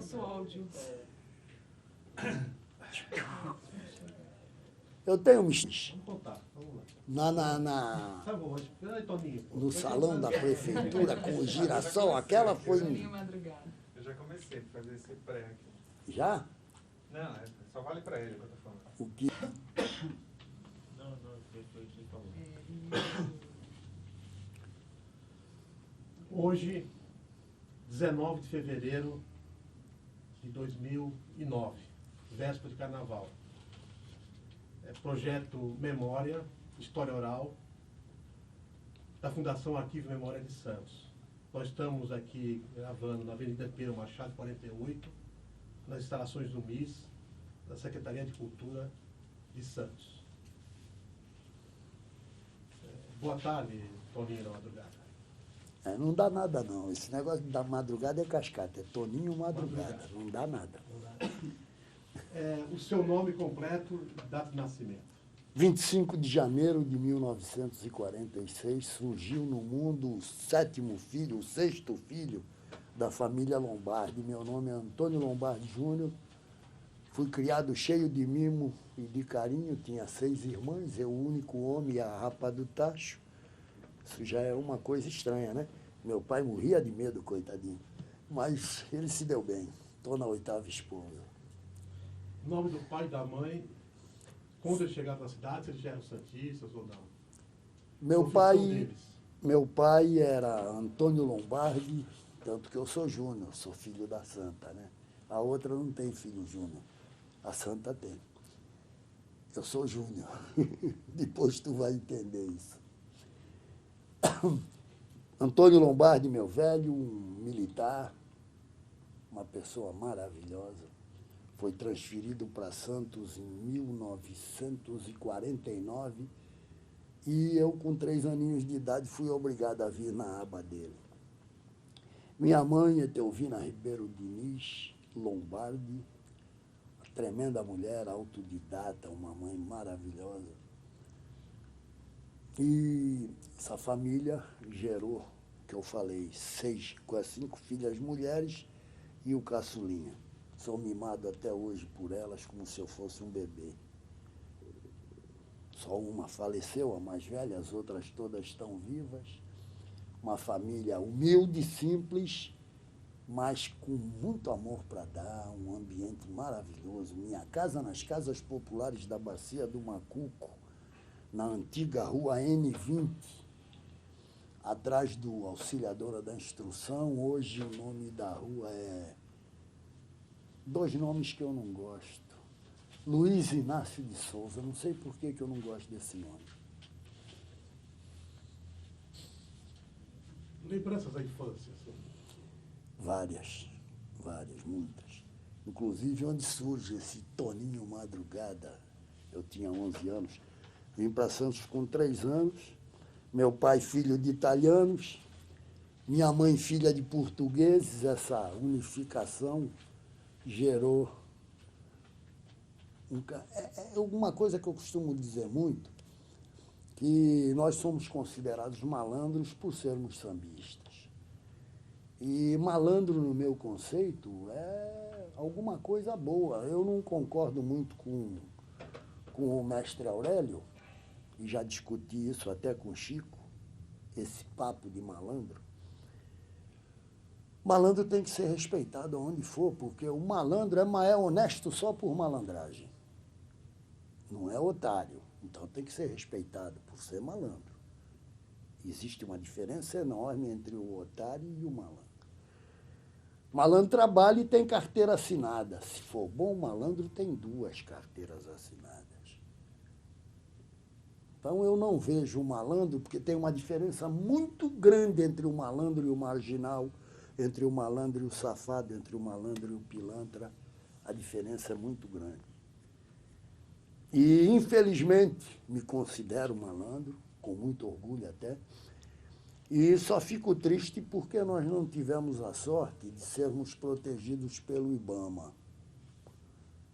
nosso áudio. Eu tenho um Vamos contar, vamos lá. Tá bom, Toninho. no salão da prefeitura com o girassol, aquela foi... Toninho Madrugada. Eu já comecei a fazer esse pré aqui. Já? Não, só vale pra ele que eu tô falando. O que? Não, foi o que falou. Hoje, 19 de fevereiro de 2009, véspera de carnaval. Projeto Memória, História Oral, da Fundação Arquivo e Memória de Santos. Nós estamos aqui gravando na Avenida Pedro Machado, 48, nas instalações do MIS, da Secretaria de Cultura de Santos. Boa tarde, Toninho da Madrugada. Não dá nada, não. Esse negócio da madrugada é cascata. É Toninho Madrugada. Não dá nada. O seu nome completo, data de nascimento. 25 de janeiro de 1946, surgiu no mundo o sétimo filho, o sexto filho da família Lombardi. Meu nome é Antônio Lombardi Júnior. Fui criado cheio de mimo e de carinho. Tinha 6 irmãs, eu o único homem e a rapa do tacho. Isso já é uma coisa estranha, né? Meu pai morria de medo, coitadinho. Mas ele se deu bem. Estou na 8ª esposa. O nome do pai e da mãe, quando eles chegaram na cidade, se eles já eram santistas ou não? Meu pai era Antônio Lombardi, tanto que eu sou Júnior, sou filho da Santa, né? A outra não tem filho Júnior, a Santa tem. Eu sou Júnior. Depois tu vai entender isso. Antônio Lombardi, meu velho, um militar, uma pessoa maravilhosa. Foi transferido para Santos em 1949 e eu, com 3 aninhos de idade, fui obrigado a vir na aba dele. Minha mãe, Etelvina Ribeiro Diniz Lombardi, uma tremenda mulher, autodidata, uma mãe maravilhosa. E essa família gerou, que eu falei, 5 filhas mulheres e o caçulinha. Sou mimado até hoje por elas como se eu fosse um bebê. Só uma faleceu, a mais velha, as outras todas estão vivas. Uma família humilde, simples, mas com muito amor para dar, um ambiente maravilhoso. Minha casa nas casas populares da Bacia do Macuco, na antiga rua N20, atrás do Auxiliadora da Instrução. Hoje o nome da rua é... 2 nomes que eu não gosto. Luiz Inácio de Souza. Não sei por que eu não gosto desse nome. Lembranças da infância? Várias, muitas. Inclusive, onde surge esse Toninho Madrugada. Eu tinha 11 anos. Vim para Santos com 3 anos. Meu pai, filho de italianos. Minha mãe, filha de portugueses. Essa unificação gerou uma coisa que eu costumo dizer muito, que nós somos considerados malandros por sermos sambistas. E malandro, no meu conceito, é alguma coisa boa. Eu não concordo muito com o mestre Aurélio, e já discuti isso até com o Chico, esse papo de malandro. Malandro tem que ser respeitado aonde for, porque o malandro é honesto só por malandragem. Não é otário. Então tem que ser respeitado por ser malandro. Existe uma diferença enorme entre o otário e o malandro. Malandro trabalha e tem carteira assinada. Se for bom malandro, tem 2 carteiras assinadas. Então eu não vejo o malandro, porque tem uma diferença muito grande entre o malandro e o marginal, entre o malandro e o safado, entre o malandro e o pilantra. A diferença é muito grande. E, infelizmente, me considero malandro, com muito orgulho até, e só fico triste porque nós não tivemos a sorte de sermos protegidos pelo IBAMA.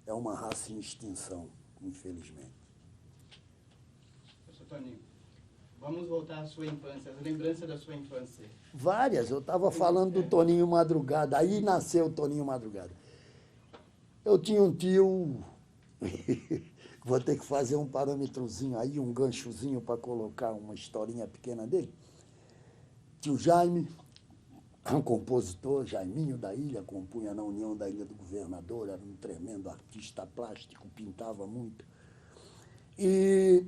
É uma raça em extinção, infelizmente. Professor Toninho, vamos voltar à sua infância, as lembranças da sua infância. Várias. Eu estava falando do Toninho Madrugada. Aí nasceu o Toninho Madrugada. Eu tinha um tio, vou ter que fazer um parâmetrozinho aí, um ganchozinho para colocar uma historinha pequena dele. Tio Jaime, um compositor, Jaiminho da Ilha, compunha na União da Ilha do Governador, era um tremendo artista plástico, pintava muito. E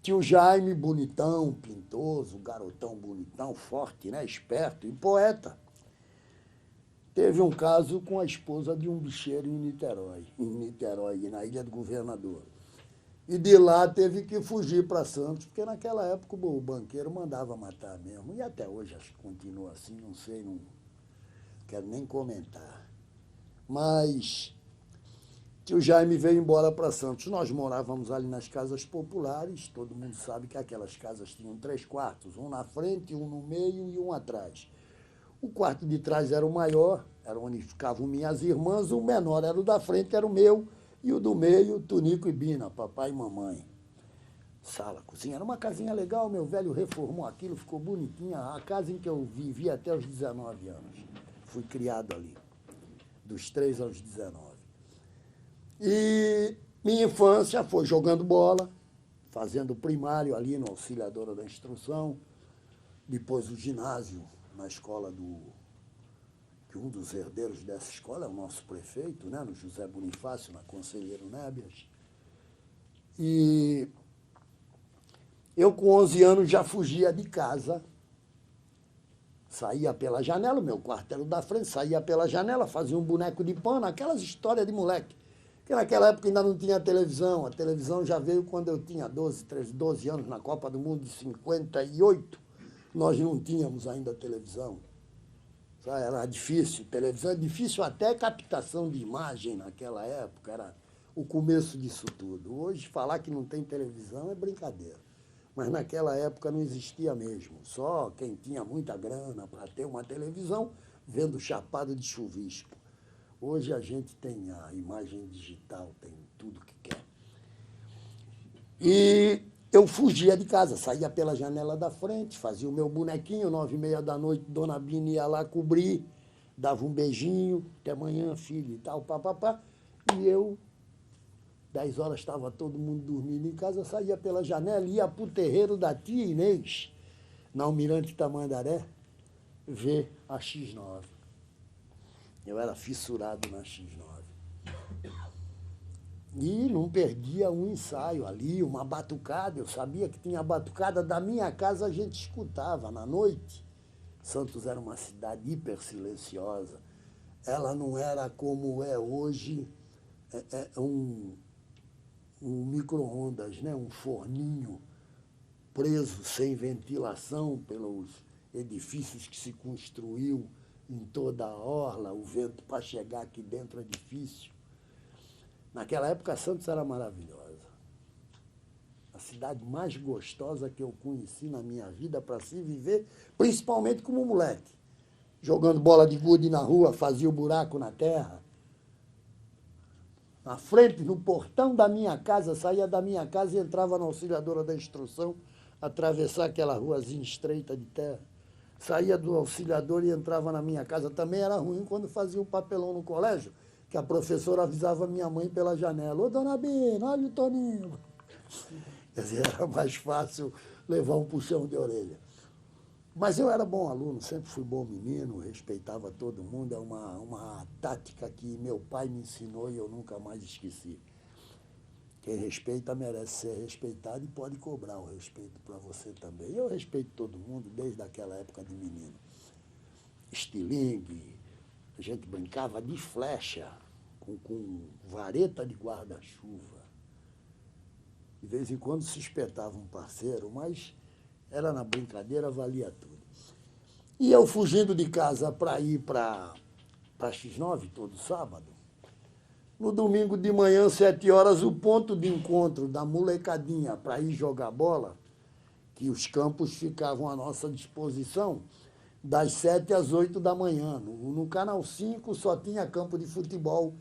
tio Jaime, bonitão, pintoso, garotão bonitão, forte, né, esperto e poeta, teve um caso com a esposa de um bicheiro em Niterói, na Ilha do Governador. E de lá teve que fugir para Santos, porque naquela época o banqueiro mandava matar mesmo. E até hoje acho que continua assim, não sei, não quero nem comentar. Mas tio Jaime veio embora para Santos. Nós morávamos ali nas casas populares, todo mundo sabe que aquelas casas tinham 3 quartos, um na frente, um no meio e um atrás. O quarto de trás era o maior, era onde ficavam minhas irmãs, o menor era o da frente, era o meu, e o do meio, Tunico e Bina, papai e mamãe. Sala, cozinha. Era uma casinha legal, meu velho reformou aquilo, ficou bonitinha. A casa em que eu vivi até os 19 anos. Fui criado ali, dos 3 aos 19. E minha infância foi jogando bola, fazendo primário ali no Auxiliadora da Instrução, depois o ginásio na escola que um dos herdeiros dessa escola é o nosso prefeito, né, no José Bonifácio, na Conselheiro Nébias. E eu, com 11 anos, já fugia de casa, saía pela janela, meu quarto era o da frente, saía pela janela, fazia um boneco de pano, aquelas histórias de moleque. Porque naquela época ainda não tinha televisão, a televisão já veio quando eu tinha 12 anos, na Copa do Mundo de 58, nós não tínhamos ainda televisão. Era difícil, televisão é difícil, até captação de imagem naquela época, era o começo disso tudo. Hoje, falar que não tem televisão é brincadeira, mas naquela época não existia mesmo. Só quem tinha muita grana para ter uma televisão, vendo chapado de chuvisco. Hoje a gente tem a imagem digital, tem tudo que quer. E eu fugia de casa, saía pela janela da frente, fazia o meu bonequinho, 9h30 da noite, Dona Bina ia lá cobrir, dava um beijinho, até amanhã, filho, e tal, papapá. E eu, 10 horas, estava todo mundo dormindo em casa, saía pela janela, ia para o terreiro da tia Inês, na Almirante Tamandaré, ver a X9. Eu era fissurado na X9. E não perdia um ensaio ali, uma batucada. Eu sabia que tinha batucada. Da minha casa a gente escutava na noite. Santos era uma cidade hiper silenciosa. Ela não era como é hoje, um micro-ondas, né? Um forninho preso sem ventilação pelos edifícios que se construiu em toda a orla. O vento para chegar aqui dentro é difícil. Naquela época, Santos era maravilhosa. A cidade mais gostosa que eu conheci na minha vida para se viver, principalmente como moleque. Jogando bola de gude na rua, fazia o buraco na terra. Na frente, no portão da minha casa, saía da minha casa e entrava na Auxiliadora da Instrução, atravessar aquela ruazinha estreita de terra. Saía do Auxiliador e entrava na minha casa. Também era ruim quando fazia o papelão no colégio, que a professora avisava minha mãe pela janela: ô, Dona Bina, olha o Toninho. Quer dizer, era mais fácil levar um puxão de orelha. Mas eu era bom aluno, sempre fui bom menino, respeitava todo mundo. É uma tática que meu pai me ensinou e eu nunca mais esqueci. Quem respeita merece ser respeitado e pode cobrar o respeito para você também. Eu respeito todo mundo desde aquela época de menino. Estilingue, a gente brincava de flecha, com vareta de guarda-chuva. De vez em quando se espetava um parceiro, mas era na brincadeira, valia tudo. E eu fugindo de casa para ir para X9 todo sábado. No domingo de manhã, 7 horas, o ponto de encontro da molecadinha para ir jogar bola, que os campos ficavam à nossa disposição, das 7 às 8 da manhã. No Canal 5 só tinha campo de futebol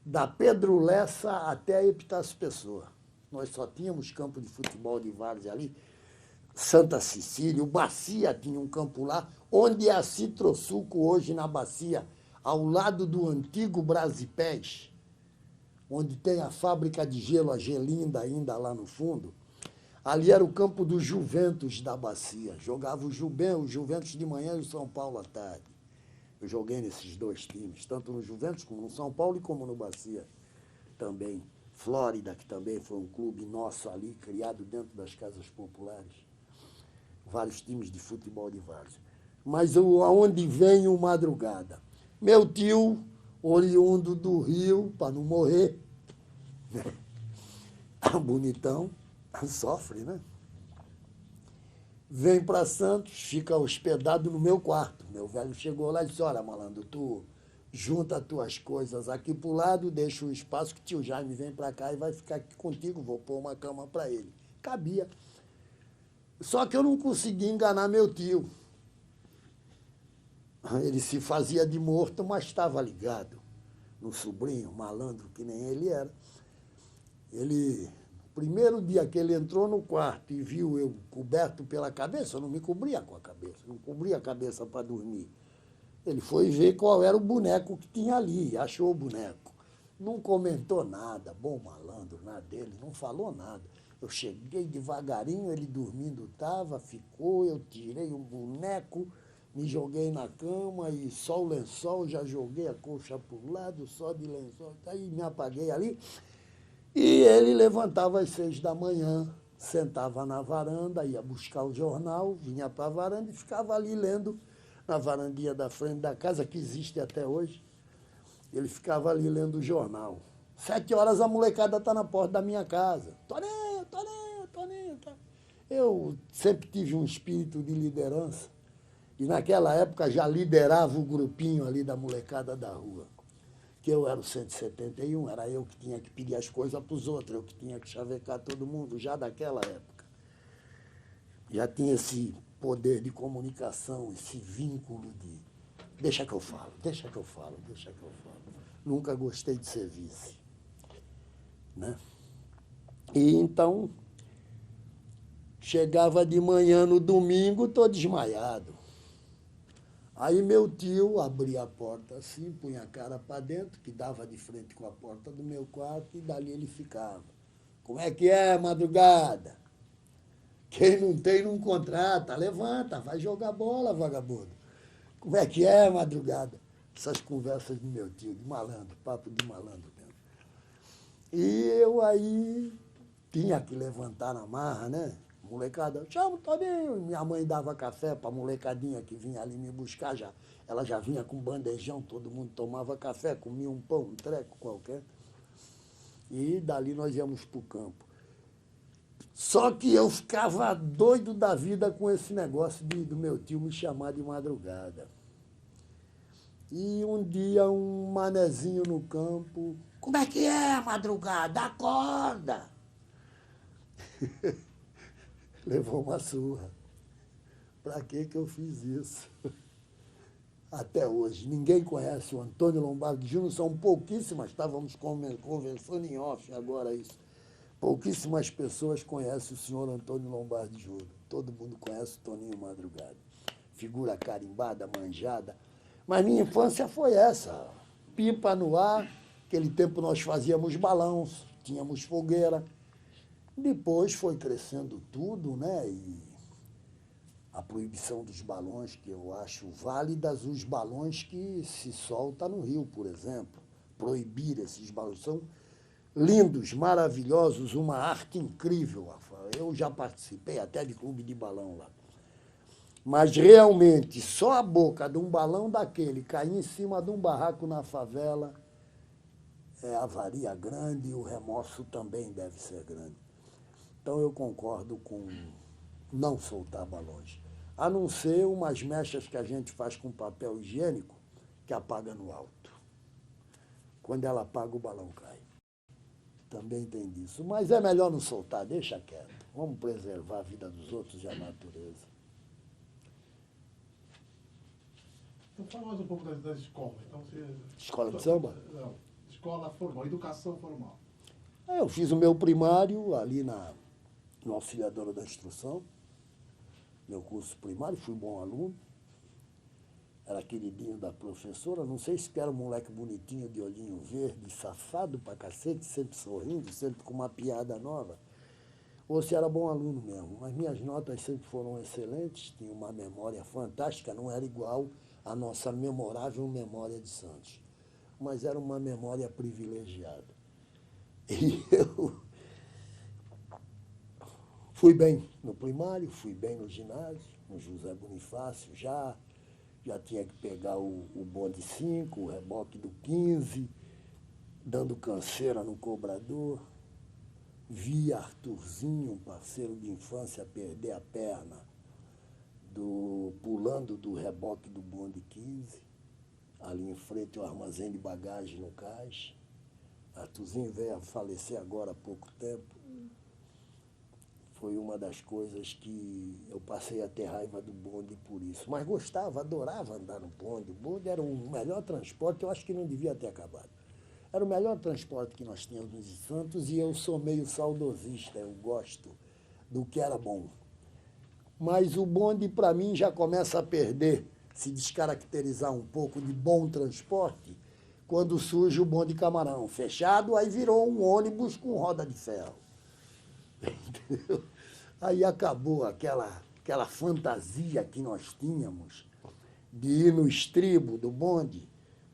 da Pedro Lessa até a Epitácio Pessoa. Nós só tínhamos campo de futebol de várzea ali. Santa Cecília, o Bacia tinha um campo lá, onde é a Citrosuco hoje na Bacia, ao lado do antigo Brasipés. onde tem a fábrica de gelo, a Gelinda, ainda lá no fundo. Ali era o campo do Juventus da Bacia. Jogava o Juventus de manhã e o São Paulo à tarde. Eu joguei nesses dois times, tanto no Juventus como no São Paulo e como no Bacia também. Flórida, que também foi um clube nosso ali, criado dentro das casas populares. Vários times de futebol de várzea. Mas aonde vem o Madrugada? Meu tio, oriundo do Rio, para não morrer, bonitão, sofre, né? Vem para Santos, fica hospedado no meu quarto. Meu velho chegou lá e disse, olha, malandro, tu junta as tuas coisas aqui para o lado, deixa o espaço que tio Jaime vem para cá e vai ficar aqui contigo, vou pôr uma cama para ele. Cabia. Só que eu não consegui enganar meu tio. Ele se fazia de morto, mas estava ligado no sobrinho, malandro que nem ele era. Ele, primeiro dia que ele entrou no quarto e viu eu coberto pela cabeça, eu não me cobria com a cabeça, não cobria a cabeça para dormir. Ele foi ver qual era o boneco que tinha ali, achou o boneco. Não comentou nada, bom malandro, nada dele, não falou nada. Eu cheguei devagarinho, ele dormindo estava, ficou, eu tirei o boneco, me joguei na cama e só o lençol, já joguei a colcha para o lado, só de lençol, aí me apaguei ali. E ele levantava às 6 da manhã, sentava na varanda, ia buscar o jornal, vinha para a varanda e ficava ali lendo na varandinha da frente da casa, que existe até hoje. Ele ficava ali lendo o jornal. 7 horas a molecada está na porta da minha casa. Toninho, Toninho, Toninho. Eu sempre tive um espírito de liderança. E naquela época já liderava o grupinho ali da molecada da rua. Que eu era o 171, era eu que tinha que pedir as coisas para os outros, eu que tinha que chavecar todo mundo, já daquela época. Já tinha esse poder de comunicação, esse vínculo de deixa que eu falo, deixa que eu falo, deixa que eu falo. Nunca gostei de ser vice. Né? E então, chegava de manhã no domingo, tô desmaiado. Aí meu tio abria a porta assim, punha a cara para dentro, que dava de frente com a porta do meu quarto, e dali ele ficava. Como é que é, Madrugada? Quem não tem, não contrata. Levanta, vai jogar bola, vagabundo. Como é que é, Madrugada? Essas conversas do meu tio, de malandro, papo de malandro mesmo. E eu aí tinha que levantar na marra, né? Molecada, chama o Toninho. Minha mãe dava café para a molecadinha que vinha ali me buscar já. Ela já vinha com bandejão, todo mundo tomava café, comia um pão, um treco qualquer. E dali nós íamos para o campo. Só que eu ficava doido da vida com esse negócio do meu tio me chamar de madrugada. E um dia um manezinho no campo, como é que é, Madrugada? Acorda! Levou uma surra. Para que eu fiz isso? Até hoje. Ninguém conhece o Antônio Lombardi Júnior, são pouquíssimas, estávamos conversando em off agora isso. Pouquíssimas pessoas conhecem o senhor Antônio Lombardi Júnior. Todo mundo conhece o Toninho Madrugada. Figura carimbada, manjada. Mas minha infância foi essa. Pipa no ar, aquele tempo nós fazíamos balões, tínhamos fogueira. Depois foi crescendo tudo, né? E a proibição dos balões, que eu acho válidas, os balões que se soltam no Rio, por exemplo. Proibir esses balões. São lindos, maravilhosos, uma arte incrível. Eu já participei até de clube de balão lá. Mas realmente, só a boca de um balão daquele cair em cima de um barraco na favela é avaria grande e o remorso também deve ser grande. Então eu concordo com não soltar balões. A não ser umas mechas que a gente faz com papel higiênico que apaga no alto. Quando ela apaga, o balão cai. Também tem disso. Mas é melhor não soltar, deixa quieto. Vamos preservar a vida dos outros e a natureza. Então fala mais um pouco das escolas. Então, Escola de samba? Não, escola formal, educação formal. Eu fiz o meu primário ali no Auxiliadora da Instrução, meu curso primário, fui bom aluno. era queridinho da professora, não sei se era um moleque bonitinho de olhinho verde, safado pra cacete, sempre sorrindo, sempre com uma piada nova, ou se era bom aluno mesmo. Mas minhas notas sempre foram excelentes, tinha uma memória fantástica, não era igual à nossa memorável memória de Santos, mas era uma memória privilegiada. E eu fui bem no primário, fui bem no ginásio, no José Bonifácio, já tinha que pegar o bonde 5, o reboque do 15, dando canseira no cobrador. Vi Arthurzinho, um parceiro de infância, perder a perna pulando do reboque do bonde 15, ali em frente ao armazém de bagagem no cais. Arthurzinho veio a falecer agora há pouco tempo. Foi uma das coisas que eu passei a ter raiva do bonde por isso. Mas gostava, adorava andar no bonde. O bonde era o melhor transporte, eu acho que não devia ter acabado. Era o melhor transporte que nós tínhamos em Santos e eu sou meio saudosista, eu gosto do que era bom. Mas o bonde, para mim, já começa a perder, se descaracterizar um pouco de bom transporte, quando surge o bonde Camarão. Fechado, aí virou um ônibus com roda de ferro. Entendeu? Aí acabou aquela fantasia que nós tínhamos de ir no estribo do bonde,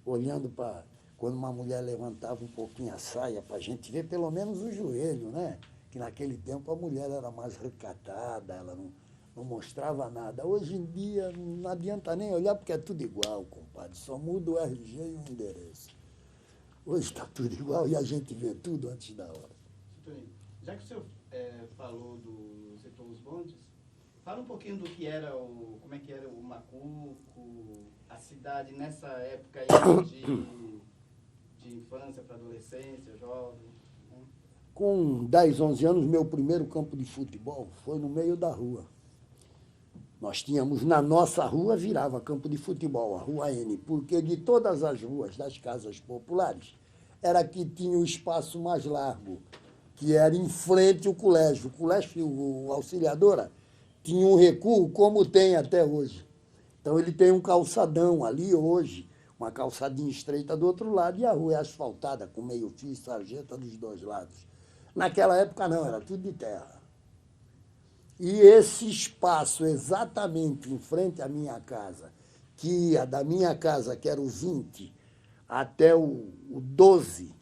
olhando para quando uma mulher levantava um pouquinho a saia para a gente ver pelo menos o joelho, né? Que naquele tempo a mulher era mais recatada, ela não mostrava nada. Hoje em dia não adianta nem olhar porque é tudo igual, compadre, só muda o RG e o endereço. Hoje está tudo igual e a gente vê tudo antes da hora. Já que o senhor falou citou os bondes, fala um pouquinho do que era como é que era o Macuco, a cidade nessa época aí de infância para adolescência, jovem. Né? Com 10, 11 anos, meu primeiro campo de futebol foi no meio da rua. Nós tínhamos, na nossa rua, virava campo de futebol, a Rua N, porque de todas as ruas das casas populares, era que tinha o espaço mais largo, que era em frente ao colégio. O Auxiliadora tinha um recuo como tem até hoje. Então, ele tem um calçadão ali hoje, uma calçadinha estreita do outro lado, e a rua é asfaltada, com meio fio e sarjeta dos dois lados. Naquela época, não, era tudo de terra. E esse espaço exatamente em frente à minha casa, que ia da minha casa, que era o 20, até o 12,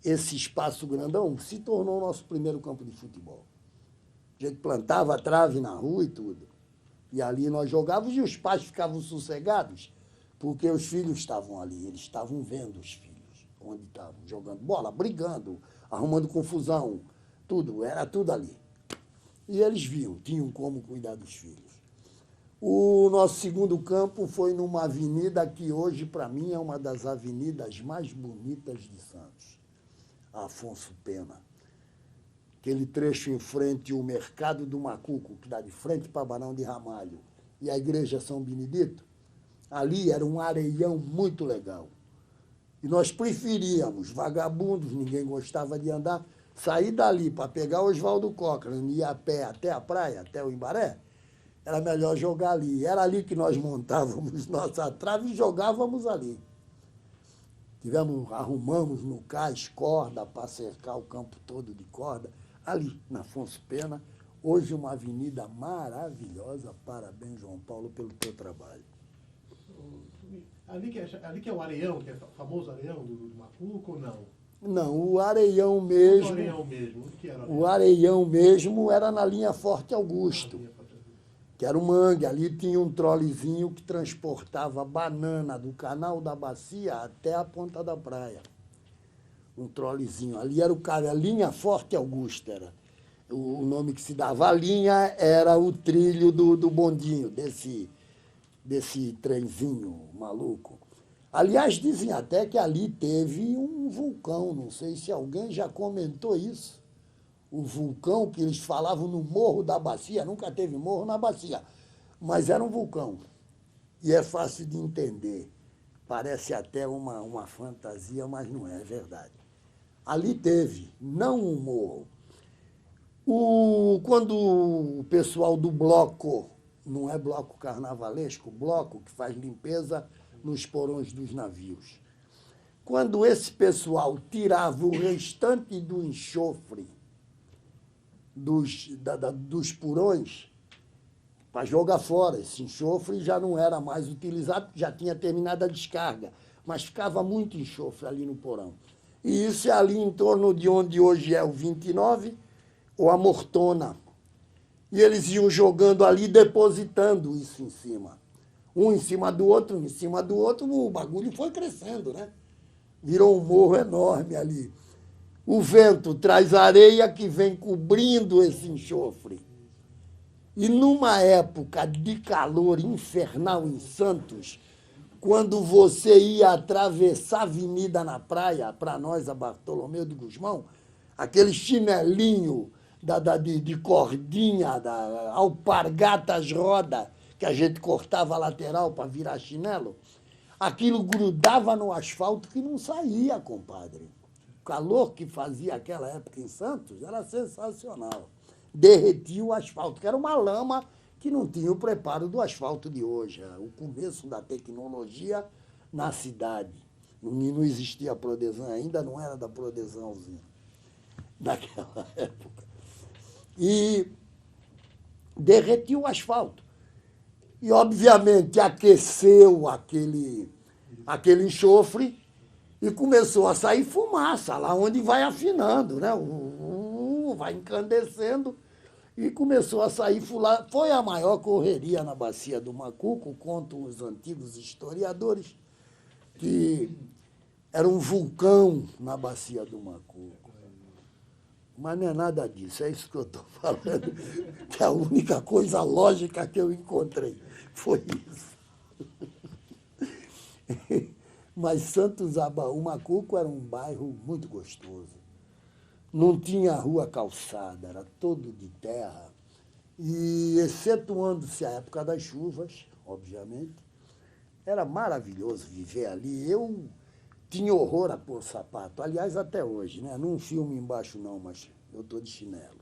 esse espaço grandão se tornou o nosso primeiro campo de futebol. A gente plantava trave na rua e tudo. E ali nós jogávamos e os pais ficavam sossegados, porque os filhos estavam ali, eles estavam vendo os filhos, onde estavam, jogando bola, brigando, arrumando confusão, tudo, era tudo ali. E eles viam, tinham como cuidar dos filhos. O nosso segundo campo foi numa avenida que hoje, para mim, é uma das avenidas mais bonitas de Santos, Afonso Pena. Aquele trecho em frente ao Mercado do Macuco, que dá de frente para Barão de Ramalho, e a Igreja São Benedito, ali era um areião muito legal. E nós preferíamos, vagabundos, ninguém gostava de andar, sair dali para pegar o Oswaldo Cochrane e ir a pé até a praia, até o Imbaré, era melhor jogar ali. Era ali que nós montávamos nossa trave e jogávamos ali. Arrumamos no cais corda para cercar o campo todo de corda, ali, na Afonso Pena. Hoje uma avenida maravilhosa. Parabéns, João Paulo, pelo teu trabalho. Ali que é o Areião, que é o famoso Areião do Macuco, ou não? Não, o Areião mesmo. O Areião mesmo, o que era? O Areião mesmo era na linha Forte Augusto, que era o mangue. Ali tinha um trolezinho que transportava banana do canal da Bacia até a ponta da praia. Um trolezinho. Ali era a linha Forte Augusto, era o nome que se dava. A linha era o trilho do bondinho, desse trenzinho maluco. Aliás, dizem até que ali teve um vulcão, não sei se alguém já comentou isso. O vulcão que eles falavam no Morro da Bacia, nunca teve morro na Bacia, mas era um vulcão. E é fácil de entender. Parece até uma fantasia, mas não é verdade. Ali teve, não um morro. Quando o pessoal do bloco não é bloco carnavalesco, bloco que faz limpeza nos porões dos navios. Quando esse pessoal tirava o restante do enxofre dos porões, para jogar fora, esse enxofre já não era mais utilizado, já tinha terminado a descarga, mas ficava muito enxofre ali no porão. E isso é ali em torno de onde hoje é o 29, ou a Mortona. E eles iam jogando ali, depositando isso em cima. Um em cima do outro, o bagulho foi crescendo, né? Virou um morro enorme ali. O vento traz areia que vem cobrindo esse enxofre. E numa época de calor infernal em Santos, quando você ia atravessar a avenida na praia, para nós, a Bartolomeu de Gusmão, aquele chinelinho de cordinha, alpargatas roda, que a gente cortava a lateral para virar chinelo, aquilo grudava no asfalto que não saía, compadre. O calor que fazia aquela época em Santos era sensacional. Derretia o asfalto, que era uma lama que não tinha o preparo do asfalto de hoje. Era o começo da tecnologia na cidade. Não existia a Prodesan, ainda não era da Prodesanzinha naquela época. E derretiu o asfalto. E, obviamente, aqueceu aquele enxofre e começou a sair fumaça, lá onde vai afinando, né? Vai incandescendo e começou a sair fumaça. Foi a maior correria na Bacia do Macuco, contam os antigos historiadores, que era um vulcão na Bacia do Macuco. Mas não é nada disso, é isso que eu estou falando, que a única coisa lógica que eu encontrei foi isso. Mas Santos Abaú Macuco era um bairro muito gostoso. Não tinha rua calçada, era todo de terra. E, excetuando-se a época das chuvas, obviamente, era maravilhoso viver ali. Eu tinha horror a pôr sapato. Aliás, até hoje, né? Não filmo embaixo, não, mas eu estou de chinelo.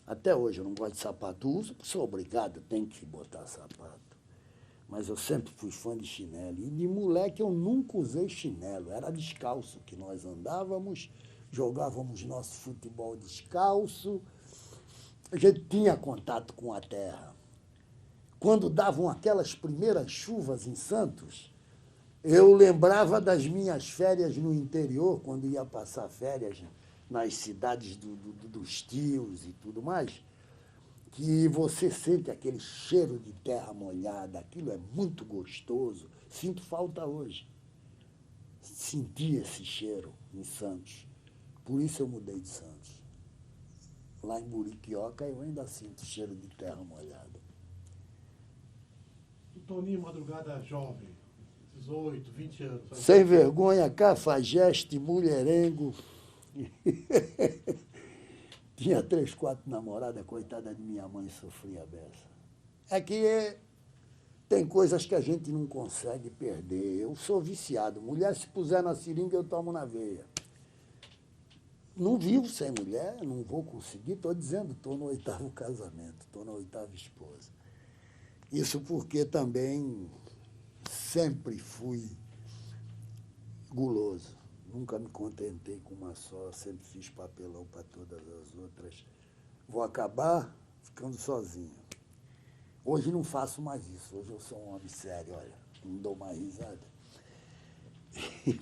Até hoje eu não gosto de sapato. Uso porque sou obrigado, tenho que botar sapato. Mas eu sempre fui fã de chinelo. E de moleque eu nunca usei chinelo. Era descalço que nós andávamos, jogávamos nosso futebol descalço. A gente tinha contato com a terra. Quando davam aquelas primeiras chuvas em Santos, eu lembrava das minhas férias no interior, quando ia passar férias nas cidades dos tios e tudo mais, que você sente aquele cheiro de terra molhada, aquilo é muito gostoso. Sinto falta hoje. Senti esse cheiro em Santos. Por isso eu mudei de Santos. Lá em Buriquioca eu ainda sinto cheiro de terra molhada. O Toninho Madrugada jovem, 18, 20 anos. Sem vergonha, cafajeste, mulherengo. Tinha 3, 4 namoradas, coitada de minha mãe, sofria a beça. É que tem coisas que a gente não consegue perder. Eu sou viciado. Mulher, se puser na seringa, eu tomo na veia. Não vivo sem mulher, não vou conseguir. Estou dizendo, estou no 8º casamento, estou na 8ª esposa. Isso porque também sempre fui guloso. Nunca me contentei com uma só, sempre fiz papelão para todas as outras. Vou acabar ficando sozinho. Hoje não faço mais isso, hoje eu sou um homem sério, olha, não dou mais risada.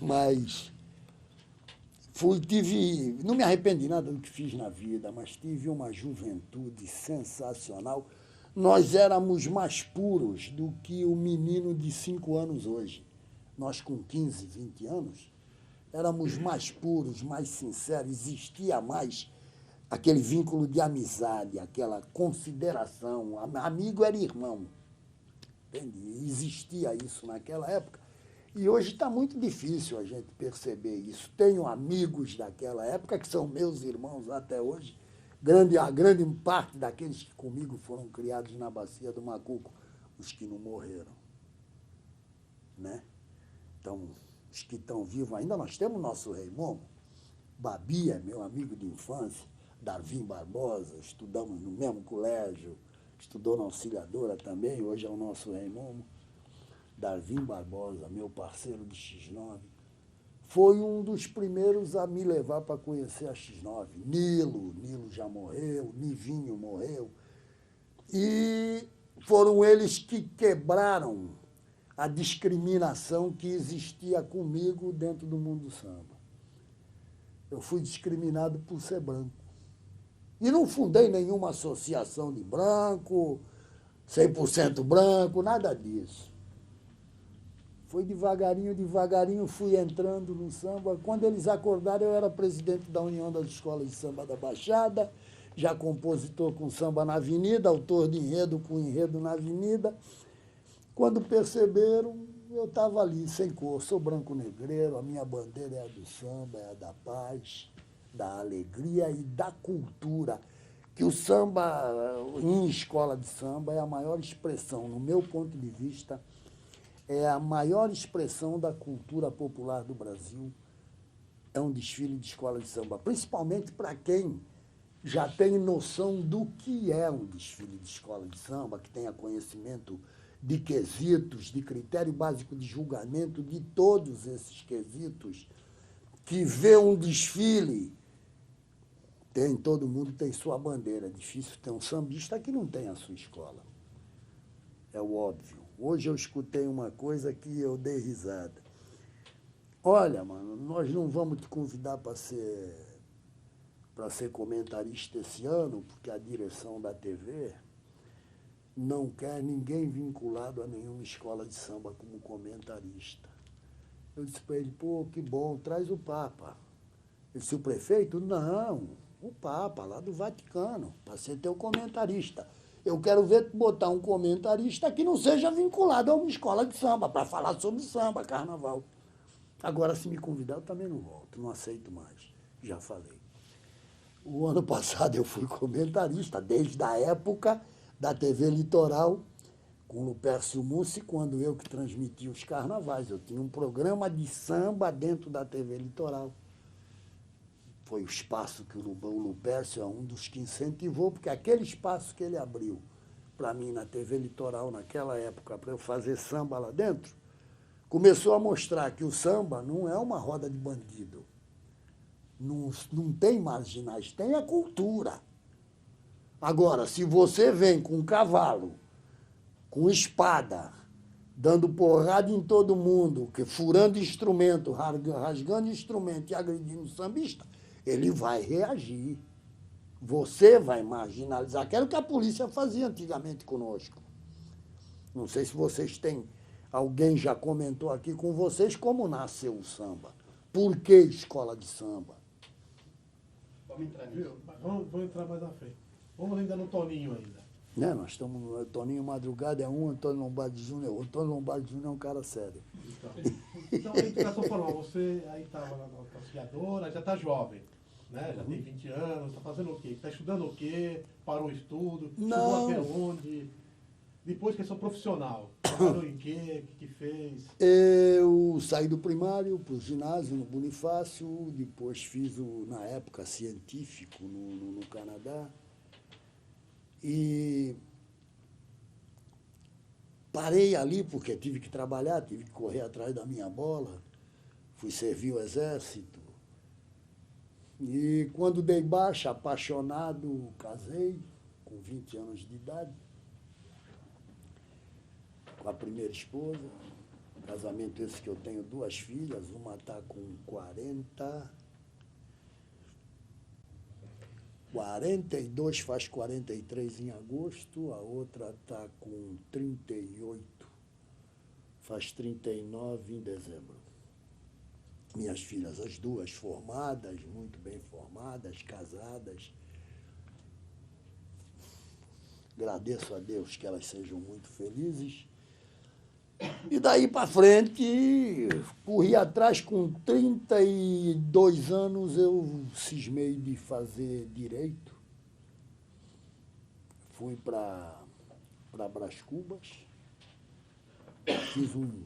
Mas não me arrependi nada do que fiz na vida, mas tive uma juventude sensacional. Nós éramos mais puros do que o menino de 5 anos hoje. Nós com 15, 20 anos, éramos mais puros, mais sinceros, existia mais aquele vínculo de amizade, aquela consideração. Amigo era irmão. Entende? Existia isso naquela época. E hoje está muito difícil a gente perceber isso. Tenho amigos daquela época que são meus irmãos até hoje. A grande parte daqueles que comigo foram criados na Bacia do Macuco, os que não morreram. Né? Então, os que estão vivos ainda, nós temos nosso rei Momo. Babi é meu amigo de infância, Darvim Barbosa, estudamos no mesmo colégio, estudou na Auxiliadora também, hoje é o nosso Rei Momo. Darwin Barbosa, meu parceiro de X9, foi um dos primeiros a me levar para conhecer a X9. Nilo já morreu, Nivinho morreu. E foram eles que quebraram a discriminação que existia comigo dentro do mundo do samba. Eu fui discriminado por ser branco. E não fundei nenhuma associação de branco, 100% branco, nada disso. Foi devagarinho, fui entrando no samba. Quando eles acordaram, eu era presidente da União das Escolas de Samba da Baixada, já compositor com samba na avenida, autor de enredo com enredo na avenida. Quando perceberam, eu estava ali, sem cor, sou branco-negreiro, a minha bandeira é a do samba, é a da paz, da alegria e da cultura. Que o samba, em escola de samba, é a maior expressão, no meu ponto de vista, é a maior expressão da cultura popular do Brasil. É um desfile de escola de samba, principalmente para quem já tem noção do que é um desfile de escola de samba, que tenha conhecimento de quesitos, de critério básico de julgamento, de todos esses quesitos, que vê um desfile, todo mundo tem sua bandeira. É difícil ter um sambista que não tem a sua escola. É o óbvio. Hoje eu escutei uma coisa que eu dei risada. Olha, mano, nós não vamos te convidar para ser comentarista esse ano, porque a direção da TV não quer ninguém vinculado a nenhuma escola de samba como comentarista. Eu disse para ele, pô, que bom, traz o Papa. Ele disse, o prefeito? Não, o Papa, lá do Vaticano, para ser teu comentarista. Eu quero ver botar um comentarista que não seja vinculado a uma escola de samba, para falar sobre samba, carnaval. Agora, se me convidar, eu também não volto, não aceito mais, já falei. O ano passado eu fui comentarista, desde a época da TV Litoral, com o Lupércio Mussi, quando eu que transmitia os carnavais. Eu tinha um programa de samba dentro da TV Litoral. Foi o espaço que o Lupércio é um dos que incentivou, porque aquele espaço que ele abriu para mim na TV Litoral, naquela época, para eu fazer samba lá dentro, começou a mostrar que o samba não é uma roda de bandido. Não tem marginais, tem a cultura. Agora, se você vem com cavalo, com espada, dando porrada em todo mundo, furando instrumento, rasgando instrumento e agredindo o sambista, ele vai reagir. Você vai marginalizar. Que era o que a polícia fazia antigamente conosco. Não sei se vocês têm... Alguém já comentou aqui com vocês como nasceu o samba. Por que escola de samba? Vamos entrar nisso. Vamos entrar mais na frente. Vamos ainda no Toninho ainda. Nós estamos... Toninho Madrugada é um, Antônio Lombardi Júnior é outro. Antônio Lombardi Júnior é um cara sério. Então a educação formal, você aí estava na auxiliadora, já está jovem, né? Já tem 20 anos, está fazendo o quê? Está estudando o quê? Parou o estudo? Não. Estudou até onde? Depois questão profissional, trabalhou em quê? O que fez? Eu saí do primário para o ginásio no Bonifácio, depois fiz, na época, científico no Canadá. E parei ali porque tive que trabalhar, tive que correr atrás da minha bola. Fui servir o exército. E quando dei baixa, apaixonado, casei, com 20 anos de idade, com a primeira esposa. Casamento esse que eu tenho 2 filhas, uma está com 42, faz 43 em agosto, a outra está com 38, faz 39 em dezembro. Minhas filhas, as 2 formadas, muito bem formadas, casadas. Agradeço a Deus que elas sejam muito felizes. E daí para frente, corri atrás, com 32 anos, eu cismei de fazer direito. Fui para Brás Cubas, fiz um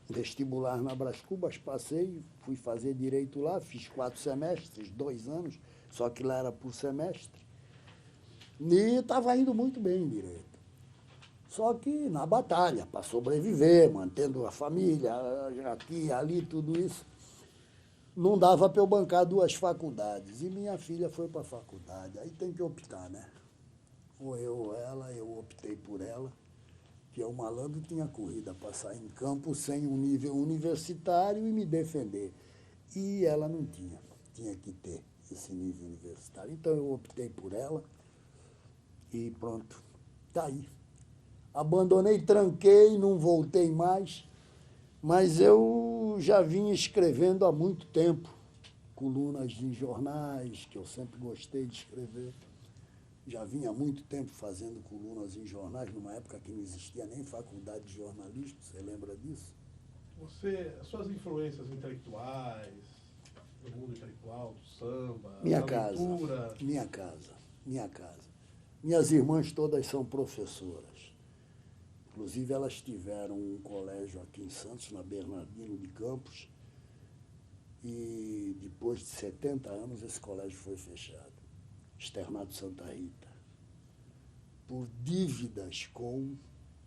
vestibular na Brás Cubas, passei, fui fazer direito lá, fiz 4 semestres, 2 anos, só que lá era por semestre. E estava indo muito bem em direito. Só que na batalha, para sobreviver, mantendo a família, aqui, ali, tudo isso, não dava para eu bancar 2 faculdades. E minha filha foi para a faculdade. Aí tem que optar, né? Ou eu ou ela, eu optei por ela, que o malandro tinha corrida para sair em campo sem um nível universitário e me defender. E ela não tinha que ter esse nível universitário. Então eu optei por ela e pronto, está aí. Abandonei, tranquei, não voltei mais, mas eu já vinha escrevendo há muito tempo, colunas em jornais, que eu sempre gostei de escrever. Já vinha há muito tempo fazendo colunas em jornais, numa época que não existia nem faculdade de jornalismo, você lembra disso? As suas influências intelectuais, do mundo intelectual, do samba, Minha da casa, leitura... minha casa, minha casa. Minhas irmãs todas são professoras. Inclusive, elas tiveram um colégio aqui em Santos, na Bernardino de Campos, e depois de 70 anos esse colégio foi fechado. Externato Santa Rita, por dívidas com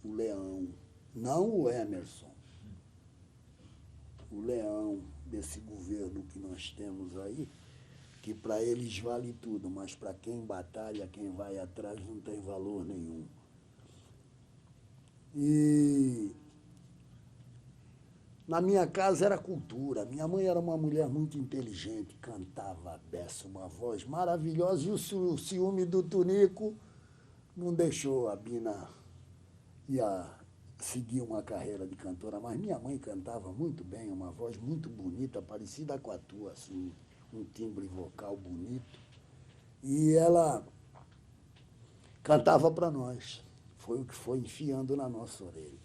o Leão, não o Emerson. O Leão desse governo que nós temos aí, que para eles vale tudo, mas para quem batalha, quem vai atrás, não tem valor nenhum. E na minha casa era cultura. Minha mãe era uma mulher muito inteligente, cantava a beça, uma voz maravilhosa, e o ciúme do Tunico não deixou a Bina seguir uma carreira de cantora, mas minha mãe cantava muito bem, uma voz muito bonita, parecida com a tua, assim, um timbre vocal bonito. E ela cantava para nós. Foi o que foi enfiando na nossa orelha.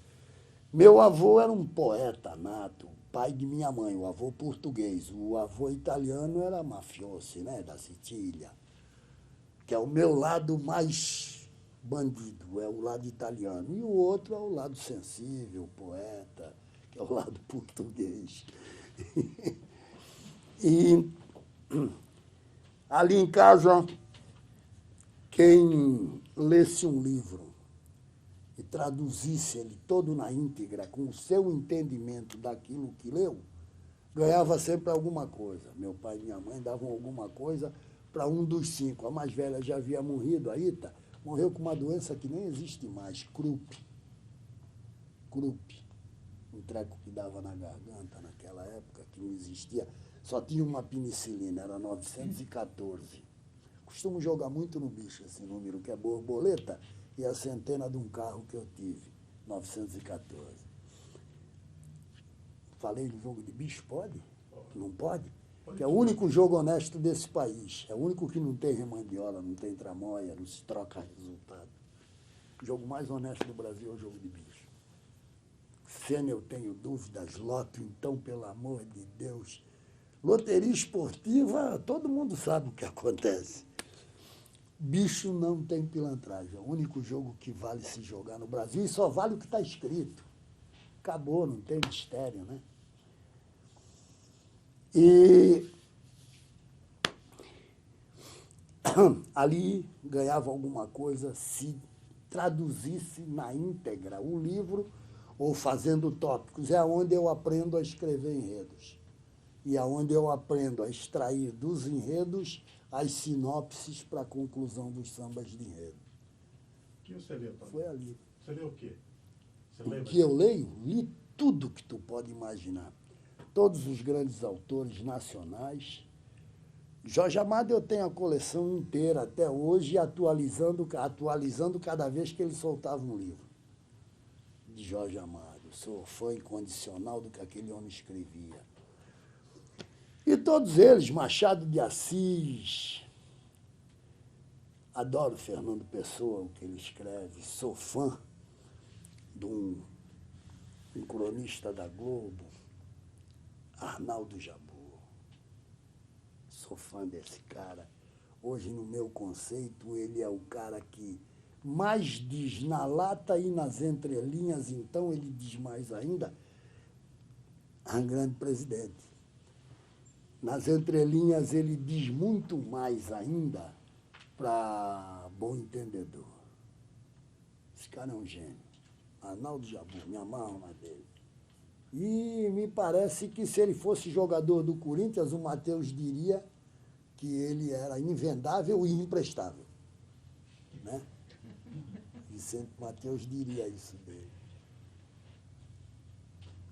Meu avô era um poeta nato, pai de minha mãe, o avô português. O avô italiano era mafioso, né, da Sicília, que é o meu lado mais bandido, é o lado italiano. E o outro é o lado sensível, poeta, que é o lado português. E ali em casa, quem lesse um livro e traduzisse ele todo na íntegra, com o seu entendimento daquilo que leu, ganhava sempre alguma coisa. Meu pai e minha mãe davam alguma coisa para um dos 5. A mais velha já havia morrido, a Ita, morreu com uma doença que nem existe mais, Krupp. Krupp, um treco que dava na garganta naquela época, que não existia, só tinha uma penicilina, era 914. Costumo jogar muito no bicho esse número, que é borboleta, e a centena de um carro que eu tive, 914. Falei no jogo de bicho, pode? Não pode? Que é o único jogo honesto desse país. É o único que não tem remandiola, não tem tramóia, não se troca resultado. O jogo mais honesto do Brasil é o jogo de bicho. Sênia, eu tenho dúvidas, loto, então, pelo amor de Deus. Loteria esportiva, todo mundo sabe o que acontece. Bicho não tem pilantragem. É o único jogo que vale se jogar no Brasil e só vale o que está escrito. Acabou, não tem mistério, né? E ali ganhava alguma coisa se traduzisse na íntegra o livro ou fazendo tópicos. É onde eu aprendo a escrever enredos. E é onde eu aprendo a extrair dos enredos as sinopses para a conclusão dos sambas de enredo. O que você leu, Antônio? Foi ali. Você leu o quê? Você O lembra? que eu leio? Li tudo que tu pode imaginar. Todos os grandes autores nacionais. Jorge Amado eu tenho a coleção inteira até hoje, atualizando cada vez que ele soltava um livro. De Jorge Amado. Sou fã incondicional do que aquele homem escrevia. E todos eles, Machado de Assis, adoro Fernando Pessoa, o que ele escreve, sou fã de um cronista da Globo, Arnaldo Jabbour. Sou fã desse cara. Hoje, no meu conceito, ele é o cara que mais diz na lata e nas entrelinhas, então ele diz mais ainda, um grande presidente. Nas entrelinhas, ele diz muito mais ainda para bom entendedor. Esse cara é um gênio. Arnaldo Jabur, me amarro na dele. E me parece que se ele fosse jogador do Corinthians, o Matheus diria que ele era invendável e imprestável. Né? Vicente Matheus diria isso dele.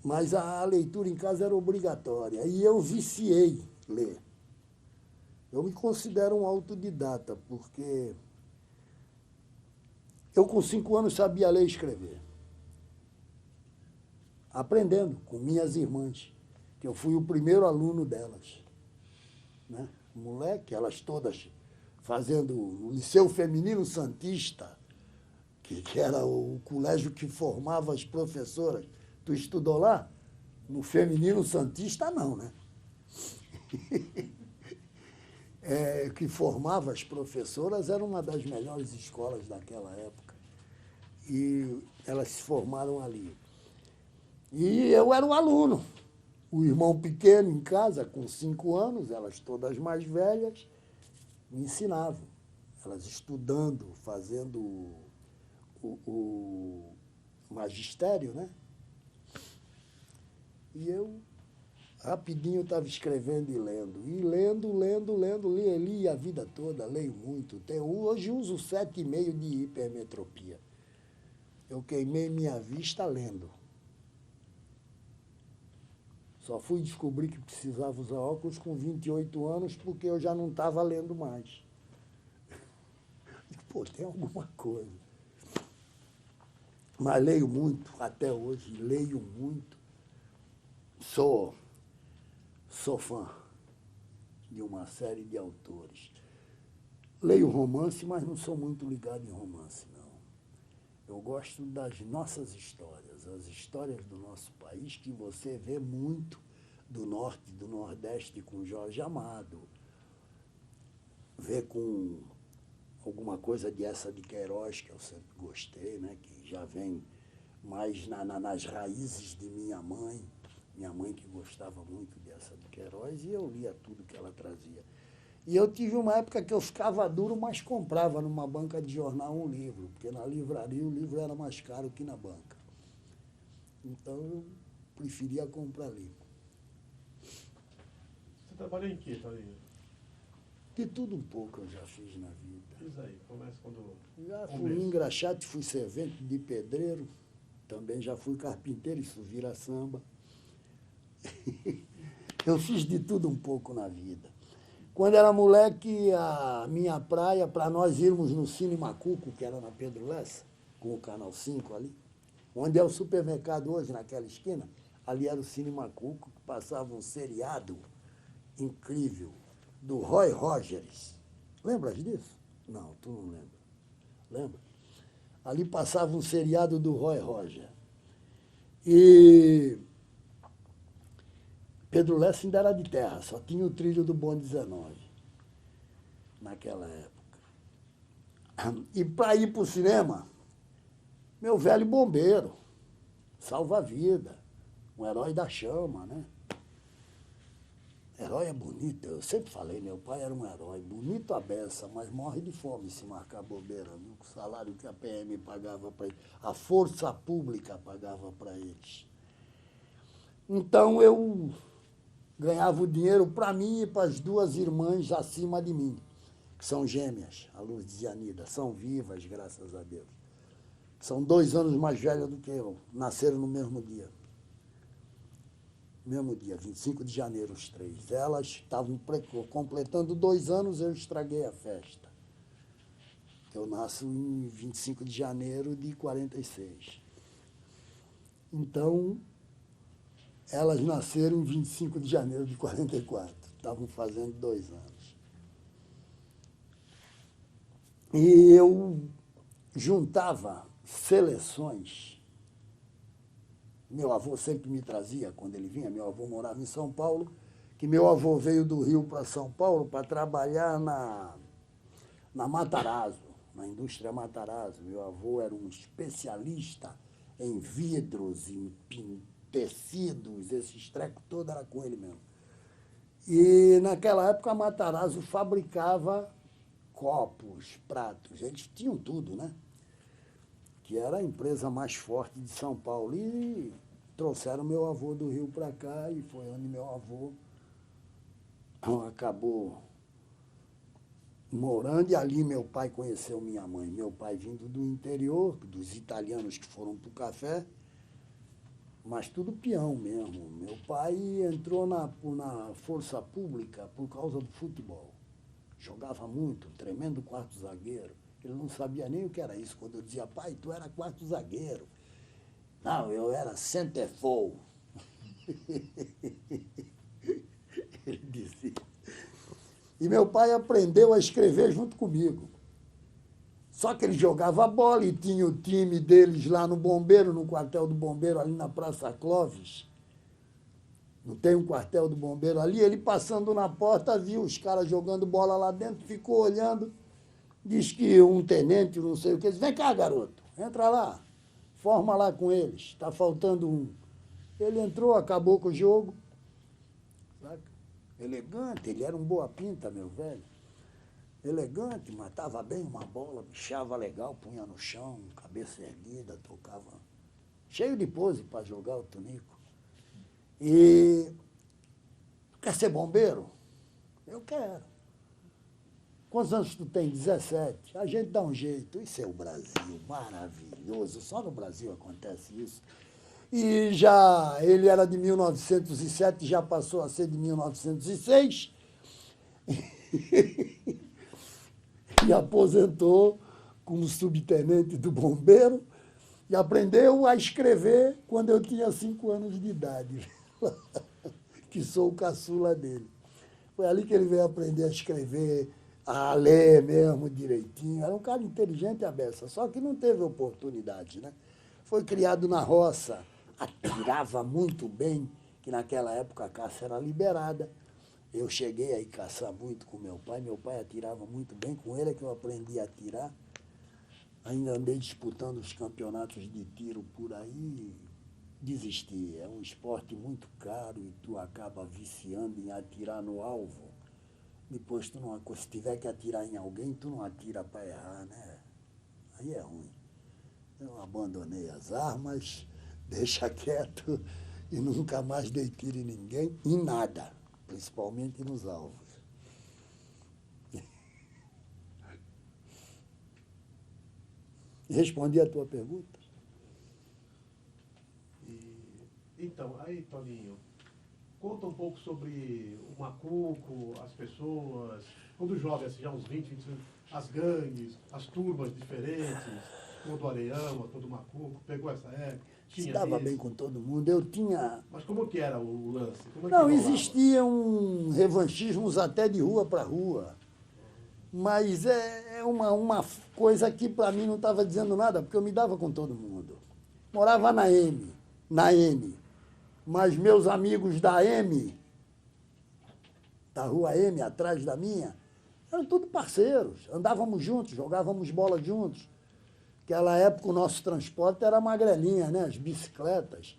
Mas a leitura em casa era obrigatória e eu viciei ler. Eu me considero um autodidata, porque eu com 5 anos sabia ler e escrever. Aprendendo com minhas irmãs, que eu fui o primeiro aluno delas. Né? Moleque, elas todas fazendo o Liceu Feminino Santista, que era o colégio que formava as professoras. Tu estudou lá? No Feminino Santista, não, né? Que formava as professoras, era uma das melhores escolas daquela época. E elas se formaram ali. E eu era o aluno. O irmão pequeno em casa, com 5 anos, elas todas mais velhas, me ensinavam. Elas estudando, fazendo o magistério, né? E eu, rapidinho, estava escrevendo e lendo. E lendo, li a vida toda, leio muito. Hoje uso 7,5 de hipermetropia. Eu queimei minha vista lendo. Só fui descobrir que precisava usar óculos com 28 anos, porque eu já não estava lendo mais. Pô, tem alguma coisa. Mas leio muito, até hoje, leio muito. Sou fã de uma série de autores. Leio romance, mas não sou muito ligado em romance, não. Eu gosto das nossas histórias, as histórias do nosso país, que você vê muito do Norte e do Nordeste com Jorge Amado, vê com alguma coisa de essa de Queiroz, que eu sempre gostei, né? Que já vem mais nas raízes de minha mãe que gostava muito dessa de Queiroz, e eu lia tudo que ela trazia. E eu tive uma época que eu ficava duro, mas comprava numa banca de jornal um livro, porque na livraria o livro era mais caro que na banca. Então eu preferia comprar livro. Você trabalhou em quê, Torinho? De tudo um pouco eu já fiz na vida. Diz aí, começa quando... Já fui engraxate, fui servente de pedreiro, também já fui carpinteiro, isso vira samba. Eu fiz de tudo um pouco na vida. Quando era moleque, a minha praia, para nós irmos no Cine Macuco, que era na Pedro Lessa, com o Canal 5 ali, onde é o supermercado hoje, naquela esquina, ali era o Cine Macuco, que passava um seriado incrível, do Roy Rogers. Lembras disso? Não, tu não lembra. Lembra? Ali passava um seriado do Roy Rogers. E Pedro Lessa ainda era de terra, só tinha o trilho do Bonde 19, naquela época. E para ir para o cinema, meu velho bombeiro, salva-vida, um herói da chama, né? Herói é bonito, eu sempre falei, meu pai era um herói, bonito a beça, mas morre de fome se marcar bobeira, viu? O salário que a PM pagava para ele, a força pública pagava para eles. Então eu ganhava o dinheiro para mim e para as 2 irmãs acima de mim, que são gêmeas, a Lourdes e a Anida, são vivas, graças a Deus. São 2 anos mais velhas do que eu, nasceram no mesmo dia. Mesmo dia, 25 de janeiro, os 3. Elas estavam completando 2 anos, eu estraguei a festa. Eu nasço em 25 de janeiro de 46. Então, elas nasceram em 25 de janeiro de 44. Estavam fazendo 2 anos. E eu juntava seleções. Meu avô sempre me trazia, quando ele vinha, meu avô morava em São Paulo, que meu avô veio do Rio para São Paulo para trabalhar na Matarazzo, na indústria Matarazzo. Meu avô era um especialista em vidros, em tecidos, esses trecos todos era com ele mesmo. E naquela época a Matarazzo fabricava copos, pratos, eles tinham tudo, né? que era a empresa mais forte de São Paulo. E trouxeram meu avô do Rio para cá e foi onde meu avô acabou morando, e ali meu pai conheceu minha mãe. Meu pai vindo do interior, dos italianos que foram para o café, mas tudo peão mesmo. Meu pai entrou na força pública por causa do futebol. Jogava muito, tremendo quarto zagueiro. Ele não sabia nem o que era isso. Quando eu dizia, pai, tu era quarto zagueiro. Não, eu era centerfold. Ele dizia. E meu pai aprendeu a escrever junto comigo. Só que ele jogava bola e tinha o time deles lá no Bombeiro, no quartel do Bombeiro, ali na Praça Clóvis. Não tem um quartel do Bombeiro ali? Ele passando na porta, viu os caras jogando bola lá dentro, ficou olhando, diz que um tenente, não sei o que, disse, vem cá, garoto, entra lá, forma lá com eles, está faltando um. Ele entrou, acabou com o jogo. Saca? Elegante, ele era um boa pinta, meu velho. Elegante, matava bem uma bola, bichava legal, punha no chão, cabeça erguida, tocava. Cheio de pose para jogar o tunico. E quer ser bombeiro? Eu quero. Quantos anos tu tem? 17. A gente dá um jeito. Isso é o Brasil, maravilhoso. Só no Brasil acontece isso. E já, ele era de 1907, já passou a ser de 1906. E aposentou como subtenente do bombeiro e aprendeu a escrever quando eu tinha 5 anos de idade, que sou o caçula dele. Foi ali que ele veio aprender a escrever, a ler mesmo direitinho. Era um cara inteligente a beça, só que não teve oportunidade, né? Foi criado na roça, atirava muito bem, que naquela época a caça era liberada. Eu cheguei a ir caçar muito com meu pai atirava muito bem, com ele é que eu aprendi a atirar. Ainda andei disputando os campeonatos de tiro por aí, desisti. É um esporte muito caro e tu acaba viciando em atirar no alvo. Depois, se tiver que atirar em alguém, tu não atira para errar, né? Aí é ruim. Eu abandonei as armas, deixa quieto e nunca mais dei tiro em ninguém, em nada, principalmente nos alvos. Respondi a tua pergunta? Então, aí, Toninho, conta um pouco sobre o Macuco, as pessoas, quando jovem, assim, já uns 20, 25, as gangues, as turmas diferentes, como do Areião, a do Macuco, pegou essa época? Se dava bem com todo mundo. Eu tinha... Mas como que era o lance? Como é que Não, rolava? existiam revanchismos até de rua para rua. Mas é uma coisa que para mim não estava dizendo nada, porque eu me dava com todo mundo. Morava na N, mas meus amigos da M, da rua M, atrás da minha, eram tudo parceiros. Andávamos juntos, jogávamos bola juntos. Naquela época o nosso transporte era magrelinha, né? As bicicletas.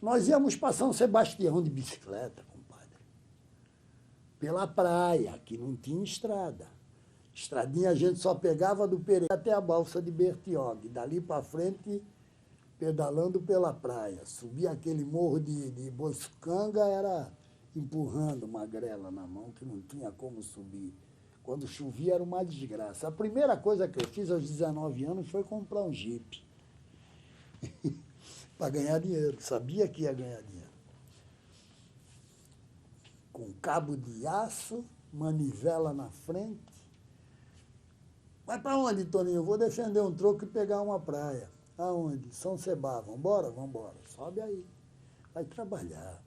Nós íamos para São Sebastião de bicicleta, compadre. Pela praia, que não tinha estrada. Estradinha a gente só pegava do Pereira até a balsa de Bertioga. Dali para frente, pedalando pela praia. Subia aquele morro de Boiçucanga, era empurrando magrela na mão, que não tinha como subir. Quando chovia era uma desgraça. A primeira coisa que eu fiz aos 19 anos foi comprar um Jeep. Para ganhar dinheiro. Sabia que ia ganhar dinheiro. Com cabo de aço, manivela na frente. Vai para onde, Toninho? Eu vou defender um troco e pegar uma praia. Aonde? São Sebá. Vambora? Vambora. Sobe aí. Vai trabalhar.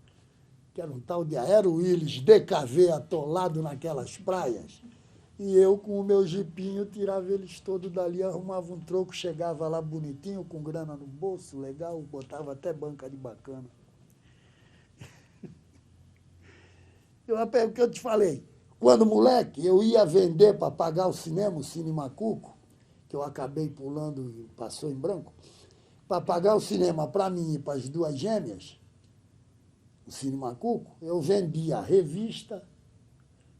Que era um tal de Aero Willis, DKV, atolado naquelas praias. E eu, com o meu jipinho, tirava eles todos dali, arrumava um troco, chegava lá bonitinho, com grana no bolso, legal, botava até banca de bacana. O que eu te falei, quando moleque, eu ia vender para pagar o cinema, o Cine Macuco, que eu acabei pulando e passou em branco, para pagar o cinema para mim e para as duas gêmeas, o Cine Macuco, eu vendia revista,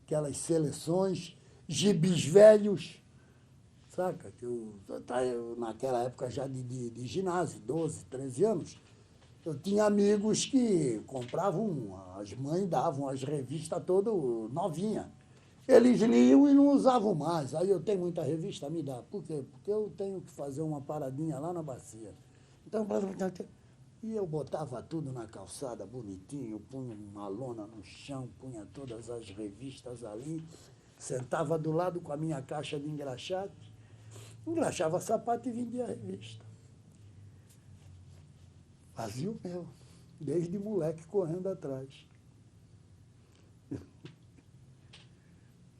aquelas seleções, gibis velhos, saca? Eu, naquela época já de ginásio, 12, 13 anos, eu tinha amigos que compravam, as mães davam as revistas todas novinha. Eles liam e não usavam mais. Aí eu tenho muita revista, me dá. Por quê? Porque eu tenho que fazer uma paradinha lá na bacia. Então, e eu botava tudo na calçada, bonitinho, punha uma lona no chão, punha todas as revistas ali, sentava do lado com a minha caixa de engraxate, engraxava sapato e vendia a revista. Fazia o meu, desde moleque correndo atrás.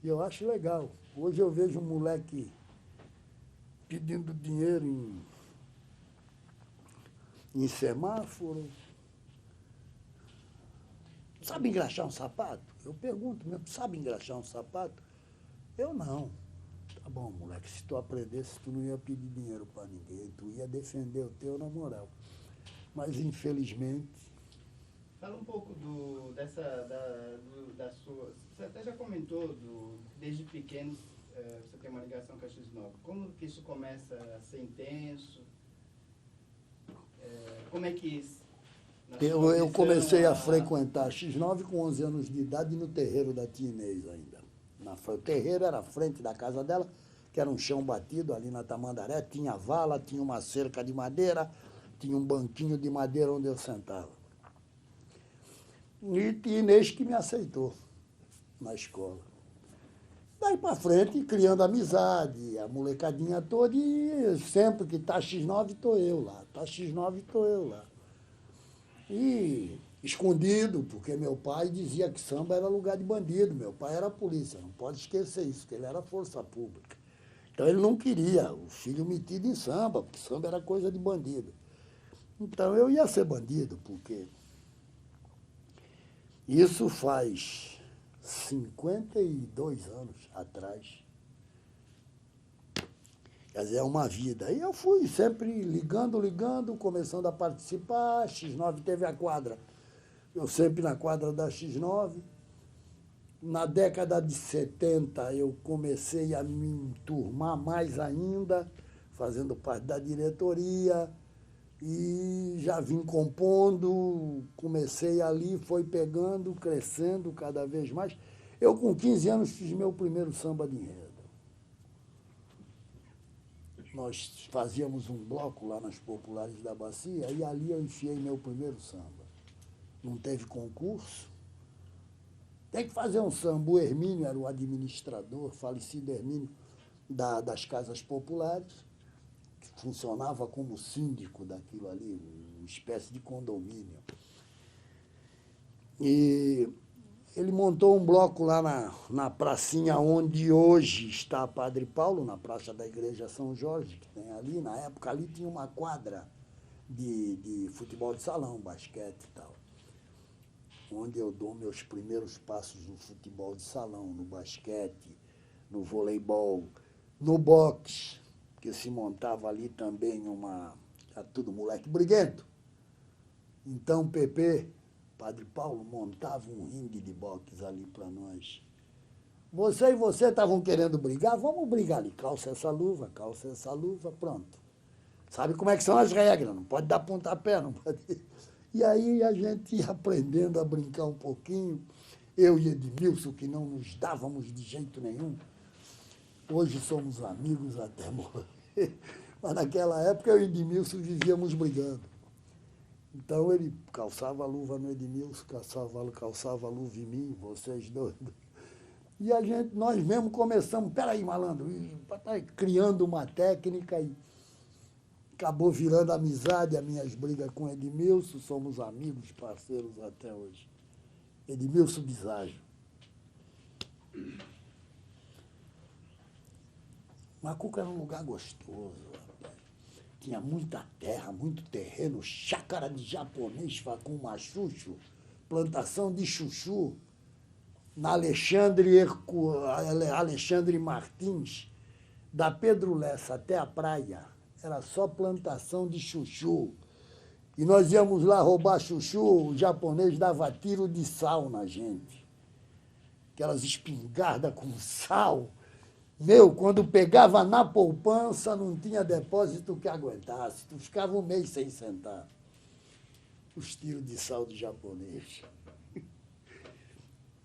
E eu acho legal. Hoje eu vejo um moleque pedindo dinheiro em semáforo. Sabe engraxar um sapato? Eu pergunto mesmo, sabe engraxar um sapato? Eu não. Tá bom, moleque, se tu aprendesse, tu não ia pedir dinheiro para ninguém, tu ia defender o teu na moral. Mas, infelizmente... Fala um pouco da sua... Você até já comentou, desde pequeno, você tem uma ligação com a X9. Como que isso começa a ser intenso? Como é que isso... Eu comecei a frequentar a X9 com 11 anos de idade no terreiro da tia Inês ainda. O terreiro era à frente da casa dela, que era um chão batido ali na Tamandaré, tinha vala, tinha uma cerca de madeira, tinha um banquinho de madeira onde eu sentava. E tia Inês que me aceitou na escola. Daí para frente, criando amizade, a molecadinha toda, e sempre que tá X9, estou eu lá. Tá X9, estou eu lá. E escondido, porque meu pai dizia que samba era lugar de bandido, meu pai era polícia, não pode esquecer isso, que ele era força pública. Então ele não queria o filho metido em samba, porque samba era coisa de bandido. Então eu ia ser bandido, porque isso faz 52 anos atrás. Quer dizer, é uma vida. E eu fui sempre ligando, começando a participar. A X9 teve a quadra. Eu sempre na quadra da X9. Na década de 70, eu comecei a me enturmar mais ainda, fazendo parte da diretoria. E já vim compondo, comecei ali, foi pegando, crescendo cada vez mais. Eu, com 15 anos, fiz meu primeiro samba de enredo. Nós fazíamos um bloco lá nas Populares da Bacia e ali eu enfiei meu primeiro samba. Não teve concurso. Tem que fazer um samba. O Hermínio era o administrador, falecido Hermínio, das Casas Populares, que funcionava como síndico daquilo ali, uma espécie de condomínio. E ele montou um bloco lá na pracinha onde hoje está Padre Paulo, na praça da Igreja São Jorge, que tem ali. Na época ali tinha uma quadra de futebol de salão, basquete e tal, onde eu dou meus primeiros passos no futebol de salão, no basquete, no voleibol, no boxe, que se montava ali também era tudo moleque briguento. Então, PP, Padre Paulo, montava um ringue de boxe ali para nós. Você e você estavam querendo brigar? Vamos brigar ali. Calça essa luva, pronto. Sabe como é que são as regras? Não pode dar pontapé, não pode... E aí a gente ia aprendendo a brincar um pouquinho. Eu e Edmilson, que não nos dávamos de jeito nenhum. Hoje somos amigos até morrer. Mas naquela época eu e Edmilson vivíamos brigando. Então ele calçava a luva no Edmilson, calçava a luva em mim, vocês dois. E nós mesmo começamos, peraí, malandro, criando uma técnica e acabou virando amizade as minhas brigas com Edmilson, somos amigos, parceiros até hoje. Edmilson Biságio. Macuca era um lugar gostoso, rapaz. Tinha muita terra, muito terreno, chácara de japonês com machucho, plantação de chuchu, na Alexandre Martins, da Pedro Lessa até a praia, era só plantação de chuchu. E nós íamos lá roubar chuchu, o japonês dava tiro de sal na gente. Aquelas espingardas com sal. Meu, quando pegava na poupança, não tinha depósito que aguentasse. Tu ficava um mês sem sentar. Os tiros de saldo japonês.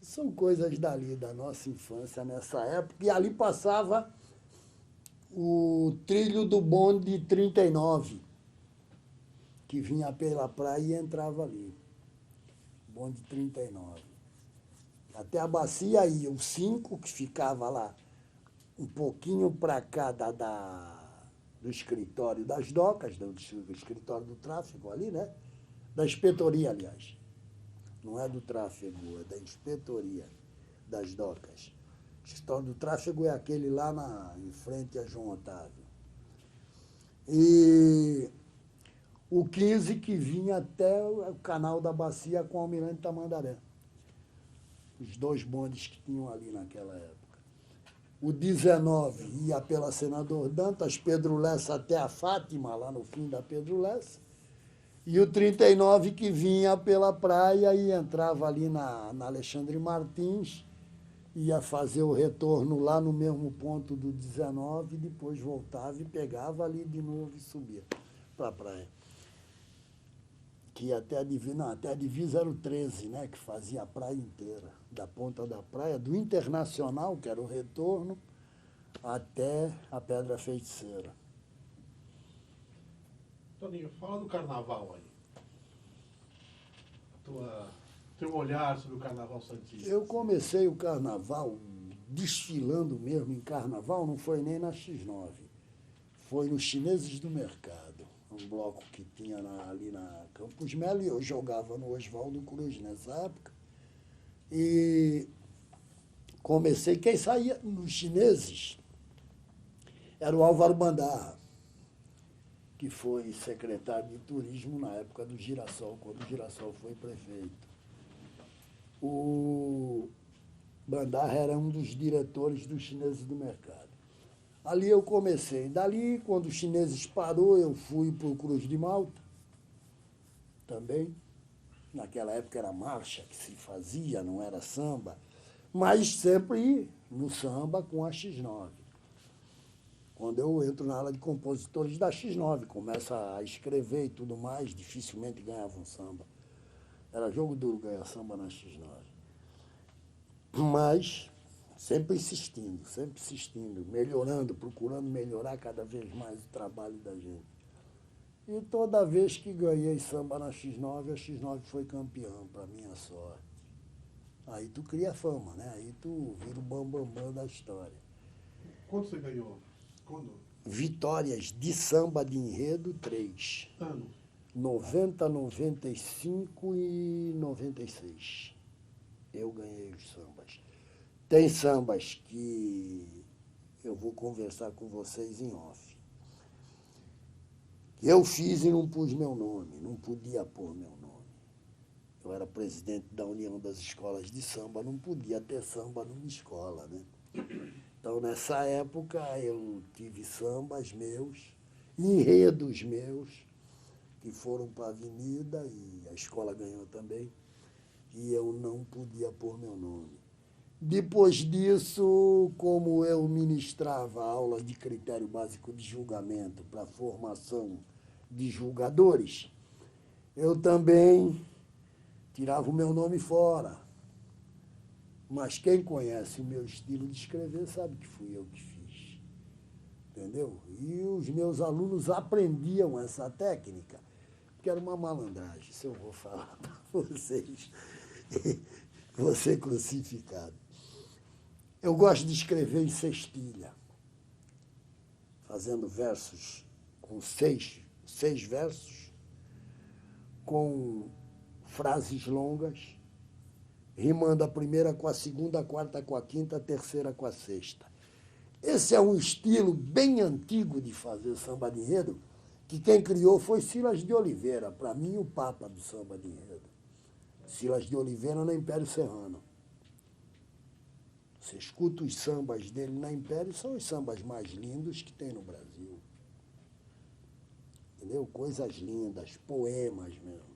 São coisas dali, da nossa infância, nessa época. E ali passava o trilho do bonde 39, que vinha pela praia e entrava ali. Bonde 39. Até a bacia ia o 5, que ficava lá um pouquinho para cá do escritório das docas, do escritório do tráfego ali, né? Da inspetoria, aliás. Não é do tráfego, é da inspetoria das docas. O escritório do tráfego é aquele lá em frente a João Otávio. E o 15 que vinha até o canal da Bacia com o Almirante Tamandaré. Os dois bondes que tinham ali naquela época. O 19 ia pela Senador Dantas, Pedro Lessa até a Fátima, lá no fim da Pedro Lessa. E o 39 que vinha pela praia e entrava ali na Alexandre Martins, ia fazer o retorno lá no mesmo ponto do 19, depois voltava e pegava ali de novo e subia para a praia. Que ia até a divisa era o 13, né, que fazia a praia inteira, da ponta da praia, do Internacional, que era o retorno, até a Pedra Feiticeira. Toninho, fala do carnaval aí. Teu olhar sobre o carnaval santista. Eu comecei o carnaval desfilando mesmo em carnaval, não foi nem na X9. Foi nos Chineses do Mercado, um bloco que tinha ali na Campos Melo, e eu jogava no Oswaldo Cruz nessa época. E comecei, quem saía nos Chineses era o Álvaro Bandarra, que foi secretário de turismo na época do Girassol, quando o Girassol foi prefeito. O Bandarra era um dos diretores dos Chineses do Mercado. Ali eu comecei. Dali, quando os Chineses parou, eu fui para o Cruz de Malta, também. Naquela época era marcha que se fazia, não era samba, mas sempre no samba com a X9. Quando eu entro na aula de compositores da X9, começo a escrever e tudo mais, dificilmente ganhava um samba. Era jogo duro ganhar samba na X9. Mas sempre insistindo, melhorando, procurando melhorar cada vez mais o trabalho da gente. E toda vez que ganhei samba na X9, a X9 foi campeã, para minha sorte. Aí tu cria fama, né? Aí tu vira o bambambam da história. Quanto você ganhou? Quando? Vitórias de samba de enredo, 3. Ano? 90, 95 e 96. Eu ganhei os sambas. Tem sambas que eu vou conversar com vocês em off. Eu fiz e não pus meu nome, não podia pôr meu nome. Eu era presidente da União das Escolas de Samba, não podia ter samba numa escola, né? Então, nessa época, eu tive sambas meus, enredos meus, que foram para a avenida, e a escola ganhou também, e eu não podia pôr meu nome. Depois disso, como eu ministrava aulas de critério básico de julgamento para formação de julgadores, eu também tirava o meu nome fora. Mas quem conhece o meu estilo de escrever sabe que fui eu que fiz. Entendeu? E os meus alunos aprendiam essa técnica, porque era uma malandragem, isso eu vou falar para vocês. Vou ser crucificado. Eu gosto de escrever em sextilha, fazendo versos com seis versos, com frases longas, rimando a primeira com a segunda, a quarta com a quinta, a terceira com a sexta. Esse é um estilo bem antigo de fazer samba de enredo, que quem criou foi Silas de Oliveira, para mim o papa do samba de enredo. Silas de Oliveira no Império Serrano. Você escuta os sambas dele na Império, são os sambas mais lindos que tem no Brasil. Entendeu? Coisas lindas, poemas mesmo.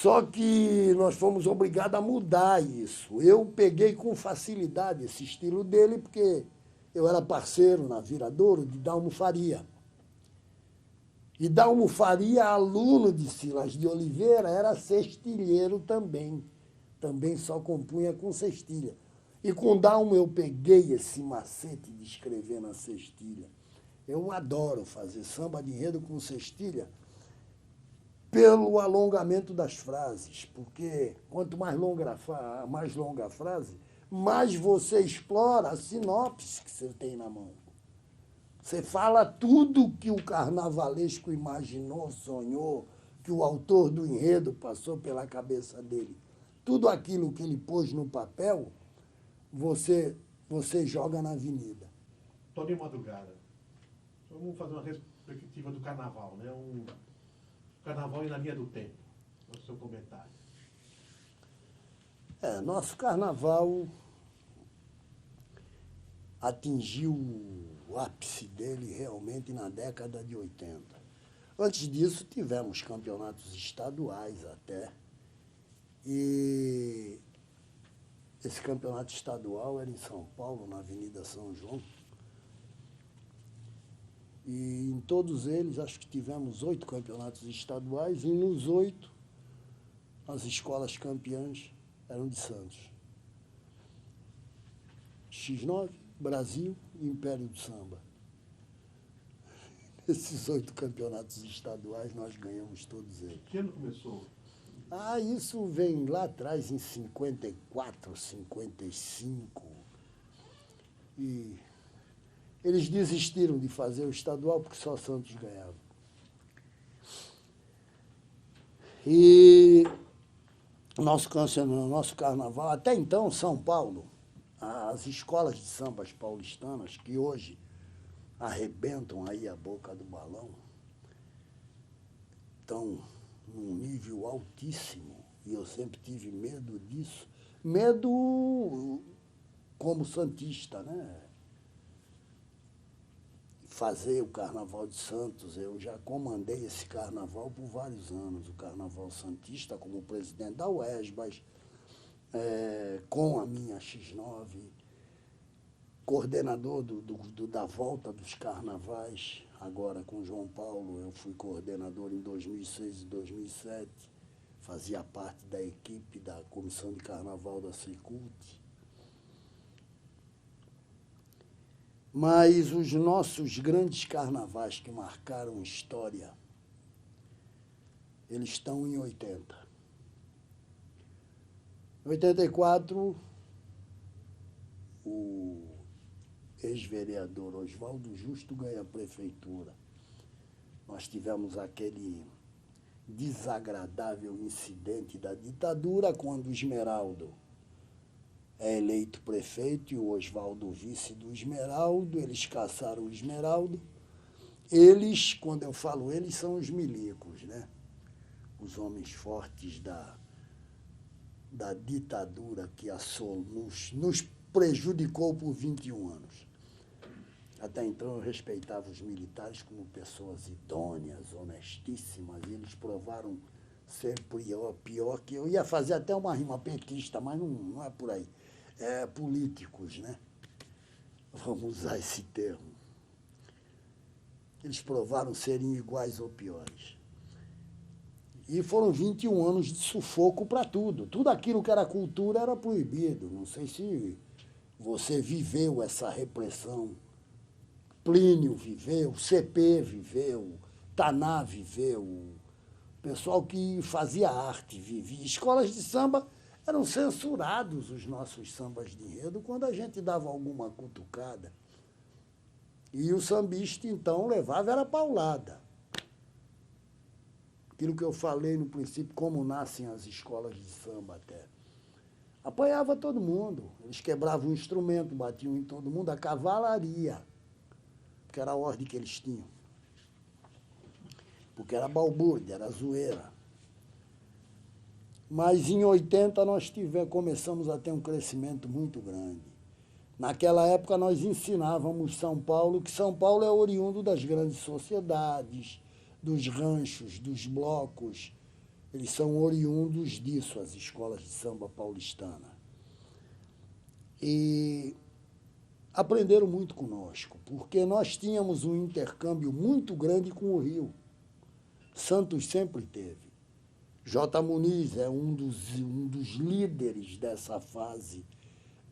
Só que nós fomos obrigados a mudar isso. Eu peguei com facilidade esse estilo dele, porque eu era parceiro na Viradouro de Dalmo Faria. E Dalmo Faria, aluno de Silas de Oliveira, era cestilheiro também. Também só compunha com cestilha. E com Dalmo eu peguei esse macete de escrever na cestilha. Eu adoro fazer samba de enredo com cestilha pelo alongamento das frases, porque quanto mais longa a frase, mais você explora a sinopse que você tem na mão. Você fala tudo que o carnavalesco imaginou, sonhou, que o autor do enredo passou pela cabeça dele. Tudo aquilo que ele pôs no papel, você joga na avenida. Toninho Madrugada. Vamos fazer uma perspectiva do carnaval, né? Carnaval e na linha do tempo. O seu comentário. Nosso carnaval atingiu o ápice dele realmente na década de 80. Antes disso, tivemos campeonatos estaduais até. E esse campeonato estadual era em São Paulo, na Avenida São João. E em todos eles, acho que tivemos 8 campeonatos estaduais, e nos 8, as escolas campeãs eram de Santos. X9, Brasil e Império do Samba. Esses 8 campeonatos estaduais, nós ganhamos todos eles. Que ano começou? Isso vem lá atrás, em 54, 55. E eles desistiram de fazer o estadual porque só Santos ganhava. E nosso carnaval, até então, São Paulo, as escolas de sambas paulistanas, que hoje arrebentam aí a boca do balão, estão num nível altíssimo. E eu sempre tive medo disso. Medo como santista, né? Fazer o Carnaval de Santos, eu já comandei esse carnaval por vários anos, o Carnaval Santista, como presidente da UESBAS, com a minha X9, coordenador da volta dos carnavais, agora com João Paulo, eu fui coordenador em 2006 e 2007, fazia parte da equipe da Comissão de Carnaval da Secult. Mas os nossos grandes carnavais que marcaram história, eles estão em 80. Em 84, o ex-vereador Oswaldo Justo ganha a prefeitura. Nós tivemos aquele desagradável incidente da ditadura, quando o Esmeraldo é eleito prefeito e o Oswaldo vice do Esmeraldo. Eles caçaram o Esmeraldo. Eles, quando eu falo eles, são os milicos, né? Os homens fortes da ditadura que nos prejudicou por 21 anos. Até então eu respeitava os militares como pessoas idôneas, honestíssimas, e eles provaram ser pior que eu. Ia fazer até uma rima petista, mas não é por aí. É políticos, né? Vamos usar esse termo. Eles provaram serem iguais ou piores. E foram 21 anos de sufoco para tudo. Tudo aquilo que era cultura era proibido. Não sei se você viveu essa repressão. Plínio viveu, CP viveu, Taná viveu. O pessoal que fazia arte vivia. Escolas de samba eram censurados, os nossos sambas de enredo, quando a gente dava alguma cutucada. E o sambista, então, levava era paulada. Aquilo que eu falei no princípio, como nascem as escolas de samba até. Apanhava todo mundo. Eles quebravam o instrumento, batiam em todo mundo, a cavalaria, porque era a ordem que eles tinham. Porque era balbúrdia, era zoeira. Mas em 80 nós começamos a ter um crescimento muito grande. Naquela época nós ensinávamos São Paulo, que São Paulo é oriundo das grandes sociedades, dos ranchos, dos blocos, Eles são oriundos disso, as escolas de samba paulistana. E aprenderam muito conosco, porque nós tínhamos um intercâmbio muito grande com o Rio. Santos sempre teve. J. Muniz é um dos líderes dessa fase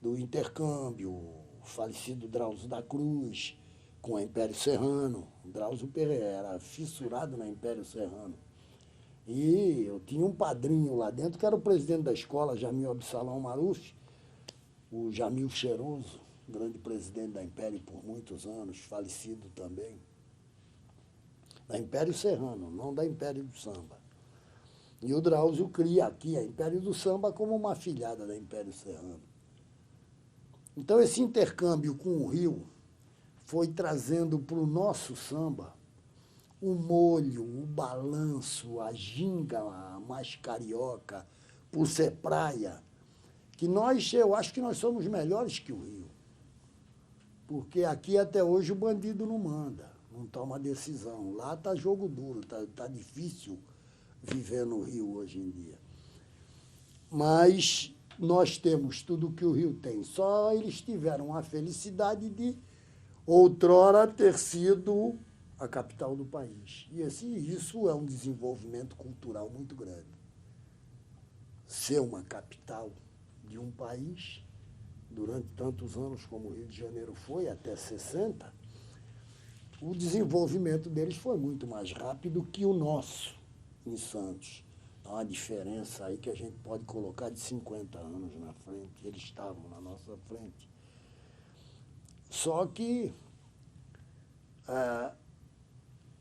do intercâmbio, o falecido Drauzio da Cruz, com o Império Serrano. O Drauzio Pereira era fissurado no Império Serrano. E eu tinha um padrinho lá dentro, que era o presidente da escola, Jamil Absalão Maruf, o Jamil Cheiroso, grande presidente da Império por muitos anos, falecido também. Da Império Serrano, não da Império do Samba. E o Drauzio cria aqui a Império do Samba como uma afilhada da Império Serrano. Então, esse intercâmbio com o Rio foi trazendo para o nosso samba o molho, o balanço, a ginga mais carioca, por ser praia, que eu acho que nós somos melhores que o Rio. Porque aqui até hoje o bandido não manda, não toma decisão. Lá está jogo duro, tá difícil viver no Rio hoje em dia. Mas nós temos tudo o que o Rio tem. Só eles tiveram a felicidade de, outrora, ter sido a capital do país. E isso é um desenvolvimento cultural muito grande. Ser uma capital de um país, durante tantos anos como o Rio de Janeiro foi, até 60, o desenvolvimento deles foi muito mais rápido que o nosso, em Santos. Há uma diferença aí que a gente pode colocar de 50 anos na frente. Eles estavam na nossa frente. Só que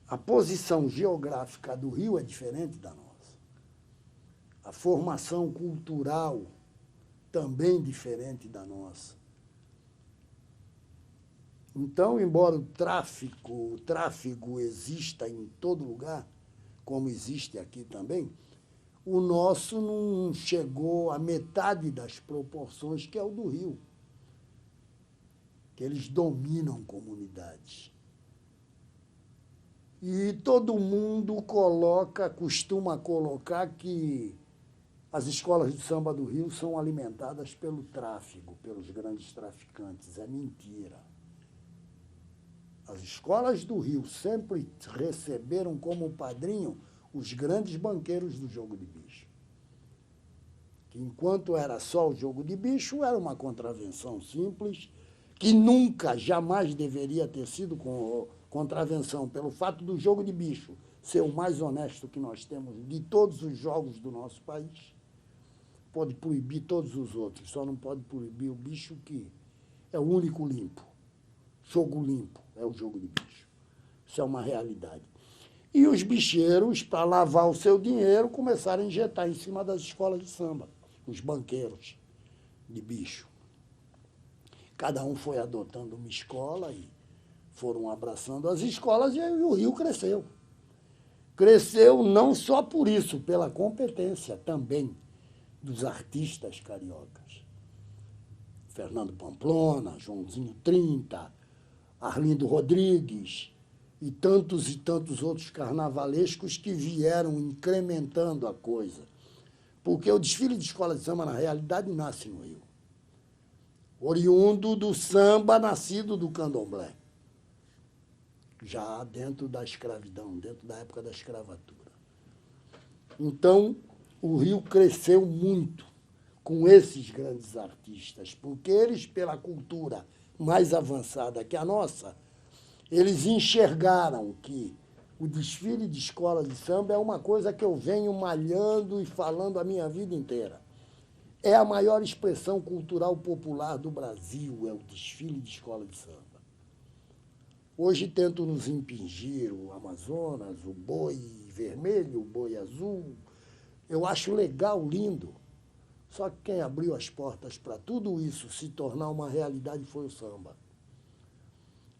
a posição geográfica do Rio é diferente da nossa. A formação cultural também diferente da nossa. Então, embora o tráfego exista em todo lugar, como existe aqui também, o nosso não chegou à metade das proporções que é o do Rio, que eles dominam comunidades. E todo mundo costuma colocar que as escolas de samba do Rio são alimentadas pelo tráfego, pelos grandes traficantes. É mentira. As escolas do Rio sempre receberam como padrinho os grandes banqueiros do jogo de bicho. Que enquanto era só o jogo de bicho, era uma contravenção simples, que nunca, jamais deveria ter sido contravenção, pelo fato do jogo de bicho ser o mais honesto que nós temos de todos os jogos do nosso país. Pode proibir todos os outros, só não pode proibir o bicho que é o único limpo. Jogo limpo é o jogo de bicho. Isso é uma realidade. E os bicheiros, para lavar o seu dinheiro, começaram a injetar em cima das escolas de samba, os banqueiros de bicho. Cada um foi adotando uma escola e foram abraçando as escolas e o Rio cresceu. Cresceu não só por isso, pela competência também dos artistas cariocas. Fernando Pamplona, Joãozinho 30, Arlindo Rodrigues e tantos outros carnavalescos que vieram incrementando a coisa. Porque o desfile de escola de samba, na realidade, nasce no Rio. Oriundo do samba nascido do candomblé. Já dentro da escravidão, dentro da época da escravatura. Então, o Rio cresceu muito com esses grandes artistas, porque eles, pela cultura mais avançada que a nossa, eles enxergaram que o desfile de escola de samba é uma coisa que eu venho malhando e falando a minha vida inteira. É a maior expressão cultural popular do Brasil, é o desfile de escola de samba. Hoje tento nos impingir o Amazonas, o boi vermelho, o boi azul. Eu acho legal, lindo. Só que quem abriu as portas para tudo isso se tornar uma realidade foi o samba.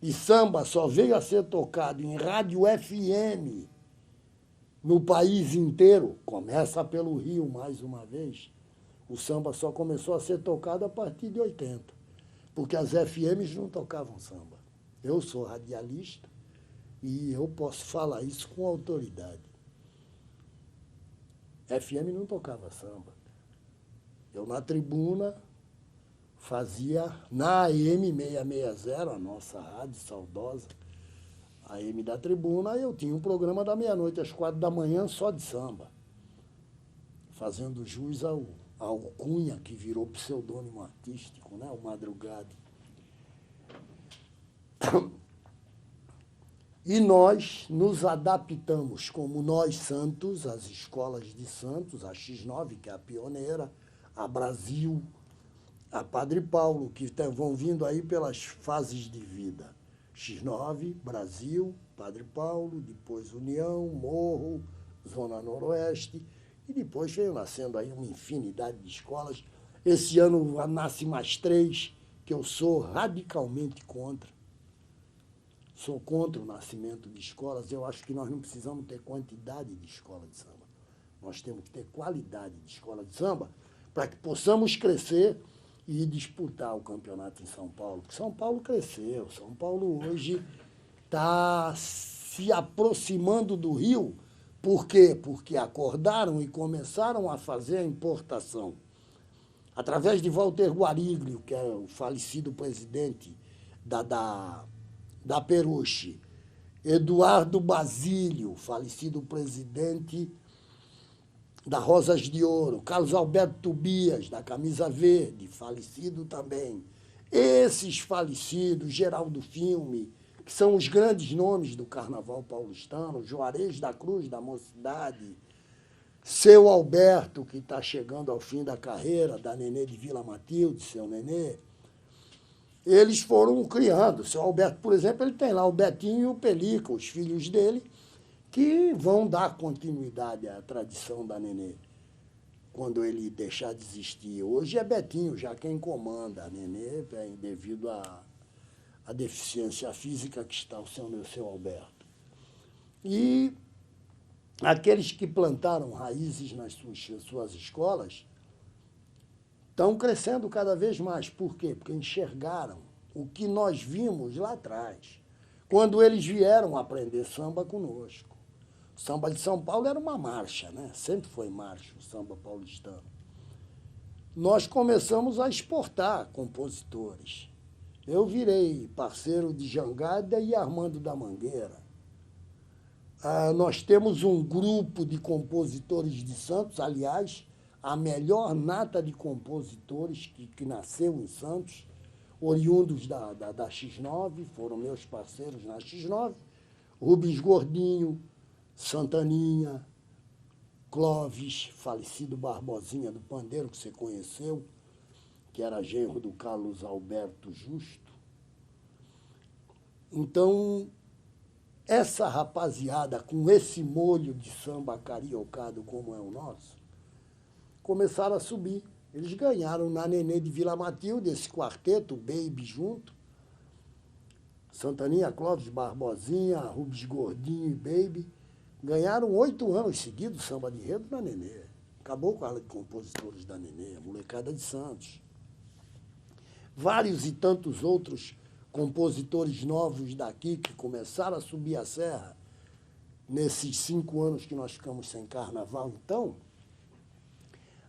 E samba só veio a ser tocado em rádio FM no país inteiro. Começa pelo Rio, mais uma vez. O samba só começou a ser tocado a partir de 80, porque as FMs não tocavam samba. Eu sou radialista e eu posso falar isso com autoridade. FM não tocava samba. Eu, na tribuna, fazia na AM 660, a nossa rádio saudosa, a AM da tribuna, eu tinha um programa da meia-noite às 4 da manhã só de samba, fazendo jus ao alcunha que virou pseudônimo artístico, né? O Madrugada. E nós nos adaptamos, como nós Santos, as escolas de Santos, a X9, que é a pioneira, a Brasil, a Padre Paulo, que vão vindo aí pelas fases de vida. X9, Brasil, Padre Paulo, depois União, Morro, Zona Noroeste, e depois veio nascendo aí uma infinidade de escolas. Esse ano nasce mais 3, que eu sou radicalmente contra. Sou contra o nascimento de escolas. Eu acho que nós não precisamos ter quantidade de escola de samba. Nós temos que ter qualidade de escola de samba para que possamos crescer e disputar o campeonato em São Paulo. Porque São Paulo cresceu. São Paulo hoje está se aproximando do Rio. Por quê? Porque acordaram e começaram a fazer a importação. Através de Walter Guariglio, que é o falecido presidente da Peruche, Eduardo Basílio, falecido presidente da Rosas de Ouro, Carlos Alberto Tobias, da Camisa Verde, falecido também. Esses falecidos, Geraldo Filme, que são os grandes nomes do carnaval paulistano, Juarez da Cruz, da Mocidade, Seu Alberto, que está chegando ao fim da carreira, da Nenê de Vila Matilde, seu Nenê, eles foram criando. O seu Alberto, por exemplo, ele tem lá o Betinho e o Pelica, os filhos dele, que vão dar continuidade à tradição da Nenê quando ele deixar de existir. Hoje é Betinho já quem comanda a Nenê, devido à deficiência física que está o seu Alberto. E aqueles que plantaram raízes nas suas escolas estão crescendo cada vez mais. Por quê? Porque enxergaram o que nós vimos lá atrás, quando eles vieram aprender samba conosco. O samba de São Paulo era uma marcha, né? Sempre foi marcha, o samba paulistano. Nós começamos a exportar compositores. Eu virei parceiro de Jangada e Armando da Mangueira. Nós temos um grupo de compositores de Santos, aliás, a melhor nata de compositores que nasceu em Santos, oriundos da X9, foram meus parceiros na X9, Rubens Gordinho, Santaninha, Clóvis, falecido Barbosinha do Pandeiro, que você conheceu, que era genro do Carlos Alberto Justo. Então, essa rapaziada, com esse molho de samba cariocado como é o nosso, começaram a subir. Eles ganharam na Nenê de Vila Matilde, esse quarteto, Baby junto, Santaninha, Clóvis, Barbosinha, Rubens Gordinho e Baby, ganharam 8 anos seguidos samba de enredo na Nenê. Acabou com a ala de compositores da Nenê, a molecada de Santos. Vários e tantos outros compositores novos daqui que começaram a subir a serra nesses 5 anos que nós ficamos sem carnaval. Então,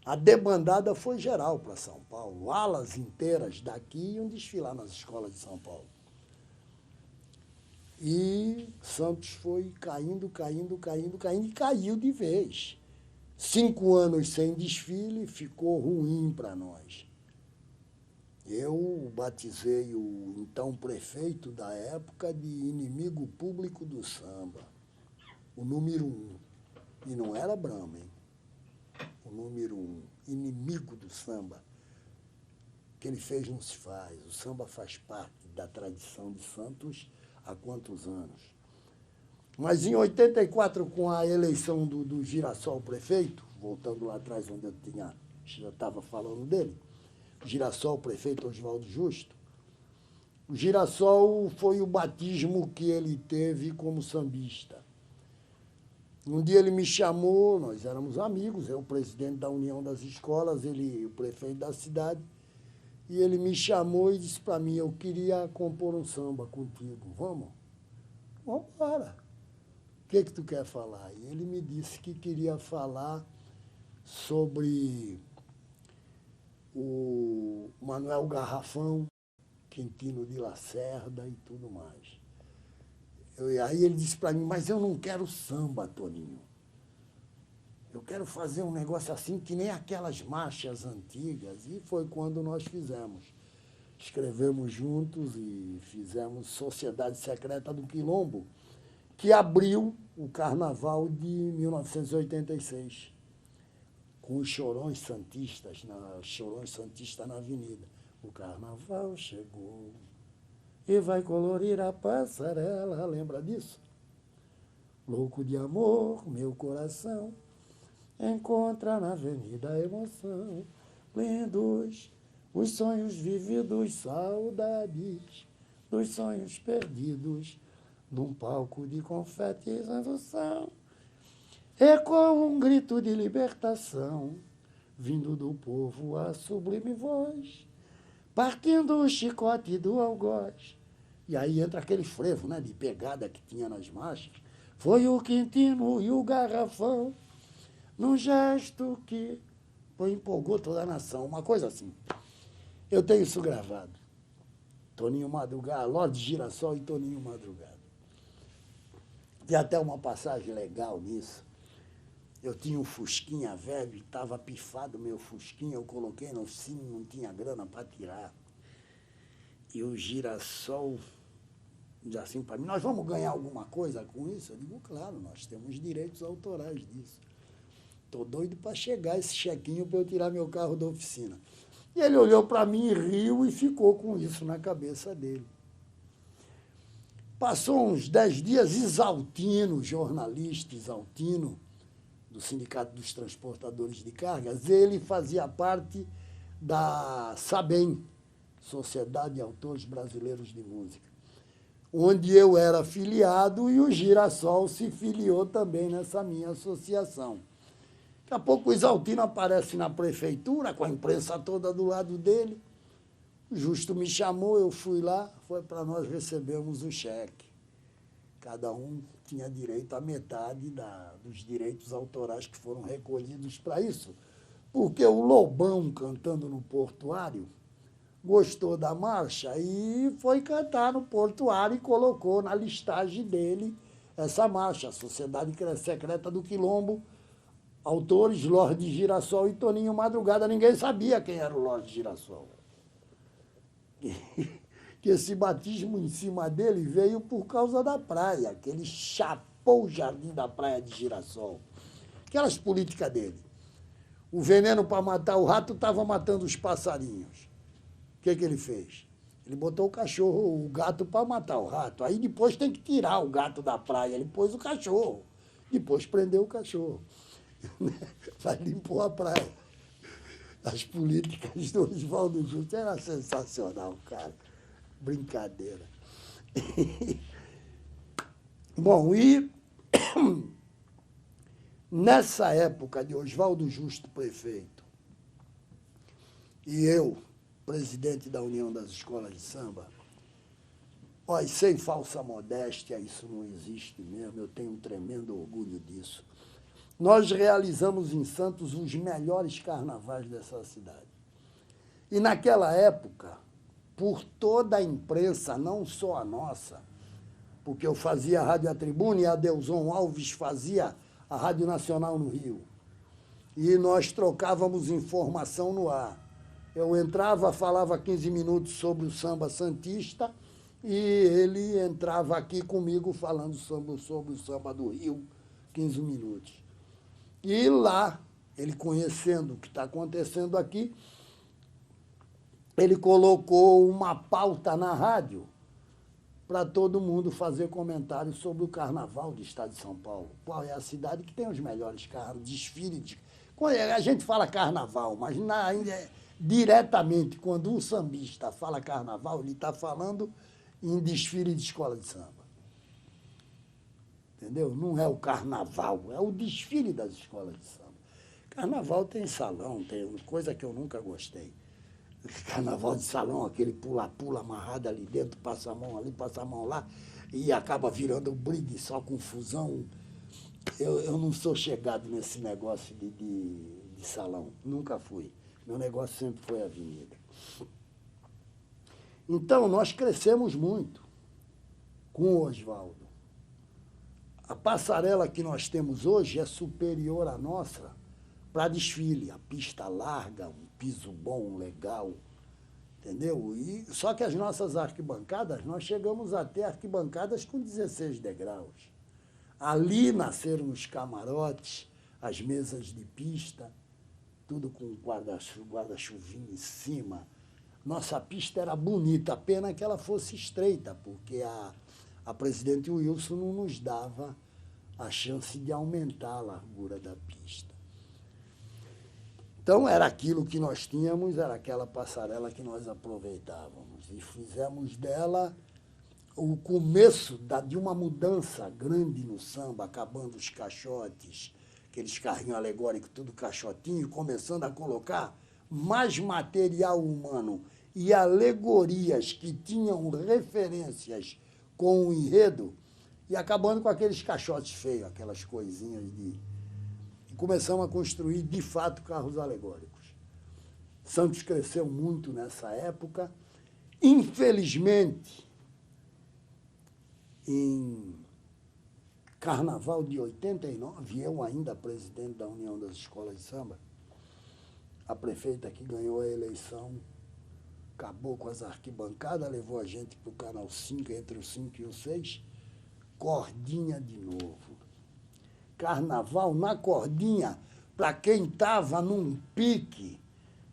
a debandada foi geral para São Paulo. Alas inteiras daqui iam desfilar nas escolas de São Paulo. E Santos foi caindo, caindo, caindo, caindo, e caiu de vez. 5 anos sem desfile, ficou ruim para nós. Eu batizei o então prefeito da época de inimigo público do samba, o número 1. E não era Brahma, hein? O número 1, inimigo do samba. O que ele fez não se faz. O samba faz parte da tradição de Santos há quantos anos? Mas em 84, com a eleição do Girassol prefeito, voltando lá atrás onde eu já estava falando dele, Girassol, prefeito Oswaldo Justo, o Girassol foi o batismo que ele teve como sambista. Um dia ele me chamou, nós éramos amigos, eu, o presidente da União das Escolas, ele, o prefeito da cidade, e ele me chamou e disse para mim, eu queria compor um samba contigo, vamos? Vamos embora. O que tu quer falar? E ele me disse que queria falar sobre o Manuel Garrafão, Quintino de Lacerda e tudo mais. Aí ele disse para mim, mas eu não quero samba, Toninho. Eu quero fazer um negócio assim que nem aquelas marchas antigas. E foi quando nós fizemos. Escrevemos juntos e fizemos Sociedade Secreta do Quilombo, que abriu o Carnaval de 1986, com os Chorões Santistas na Avenida. O Carnaval chegou e vai colorir a passarela. Lembra disso? Louco de amor, meu coração encontra na avenida a emoção. Lindos os sonhos vividos, saudades dos sonhos perdidos, num palco de confetes em são. Ecoa um grito de libertação, vindo do povo a sublime voz, partindo o chicote do algoz. E aí entra aquele frevo, né, de pegada que tinha nas marchas. Foi o Quintino e o Garrafão, num gesto que empolgou toda a nação. Uma coisa assim. Eu tenho isso gravado. Toninho Madrugada, Lorde Girassol e Toninho Madrugada. Tem até uma passagem legal nisso. Eu tinha um Fusquinha velho e estava pifado meu Fusquinha. Eu coloquei na oficina, não tinha grana para tirar. E o Girassol diz assim para mim, nós vamos ganhar alguma coisa com isso? Eu digo, claro, nós temos direitos autorais disso. Estou doido para chegar esse chequinho para eu tirar meu carro da oficina. E ele olhou para mim, riu e ficou com isso na cabeça dele. Passou uns 10 dias, Isaltino, jornalista Isaltino, do Sindicato dos Transportadores de Cargas, ele fazia parte da SABEM, Sociedade de Autores Brasileiros de Música, onde eu era afiliado e o Girassol se filiou também nessa minha associação. Daqui a pouco o Isaltino aparece na prefeitura, com a imprensa toda do lado dele. O Justo me chamou, eu fui lá, foi para nós recebermos o cheque. Cada um tinha direito a metade dos direitos autorais que foram recolhidos para isso. Porque o Lobão, cantando no Portuário, gostou da marcha e foi cantar no Portuário e colocou na listagem dele essa marcha, a Sociedade Secreta do Quilombo, autores Lorde Girassol e Toninho Madrugada. Ninguém sabia quem era o Lorde Girassol. Que esse batismo em cima dele veio por causa da praia, que ele chapou o jardim da praia de Girassol. Aquelas políticas dele. O veneno para matar o rato estava matando os passarinhos. O que ele fez? Ele botou o gato para matar o rato. Aí depois tem que tirar o gato da praia. Ele pôs o cachorro. Depois prendeu o cachorro. Vai limpou a praia. As políticas do Oswaldo Justo era sensacional, cara. Brincadeira. Bom, e nessa época de Oswaldo Justo prefeito e eu, presidente da União das Escolas de Samba, olha, sem falsa modéstia, isso não existe mesmo, eu tenho um tremendo orgulho disso. Nós realizamos em Santos os melhores carnavais dessa cidade. E naquela época, por toda a imprensa, não só a nossa, porque eu fazia a Rádio A Tribuna e a Adelson Alves fazia a Rádio Nacional no Rio. E nós trocávamos informação no ar. Eu entrava, falava 15 minutos sobre o samba santista e ele entrava aqui comigo falando sobre o samba do Rio, 15 minutos. E lá, ele conhecendo o que está acontecendo aqui, ele colocou uma pauta na rádio para todo mundo fazer comentários sobre o carnaval do estado de São Paulo. Qual é a cidade que tem os melhores desfiles? A gente fala carnaval, mas diretamente, quando um sambista fala carnaval, ele está falando em desfile de escola de samba. Entendeu? Não é o carnaval, é o desfile das escolas de samba. Carnaval tem salão, tem coisa que eu nunca gostei. Carnaval de salão, aquele pula-pula amarrado ali dentro, passa a mão ali, passa a mão lá, e acaba virando um brigue, só confusão. Eu não sou chegado nesse negócio de de salão, nunca fui. Meu negócio sempre foi avenida. Então, nós crescemos muito com o Oswaldo. A passarela que nós temos hoje é superior à nossa para desfile. A pista larga, um piso bom, legal, entendeu? Só que as nossas arquibancadas, nós chegamos a ter arquibancadas com 16 degraus. Ali nasceram os camarotes, as mesas de pista, tudo com guarda-chuvinho em cima. Nossa pista era bonita, a pena que ela fosse estreita, porque a presidente Wilson não nos dava a chance de aumentar a largura da pista. Então, era aquilo que nós tínhamos, era aquela passarela que nós aproveitávamos. E fizemos dela o começo de uma mudança grande no samba, acabando os caixotes, aqueles carrinhos alegóricos, tudo caixotinho, começando a colocar mais material humano e alegorias que tinham referências com o enredo, e acabando com aqueles caixotes feios, aquelas coisinhas de... E começamos a construir, de fato, carros alegóricos. Santos cresceu muito nessa época. Infelizmente, em Carnaval de 89, eu ainda presidente da União das Escolas de Samba, a prefeita que ganhou a eleição acabou com as arquibancadas, levou a gente para o Canal 5, entre o 5 e o 6, cordinha de novo. Carnaval na cordinha, para quem estava num pique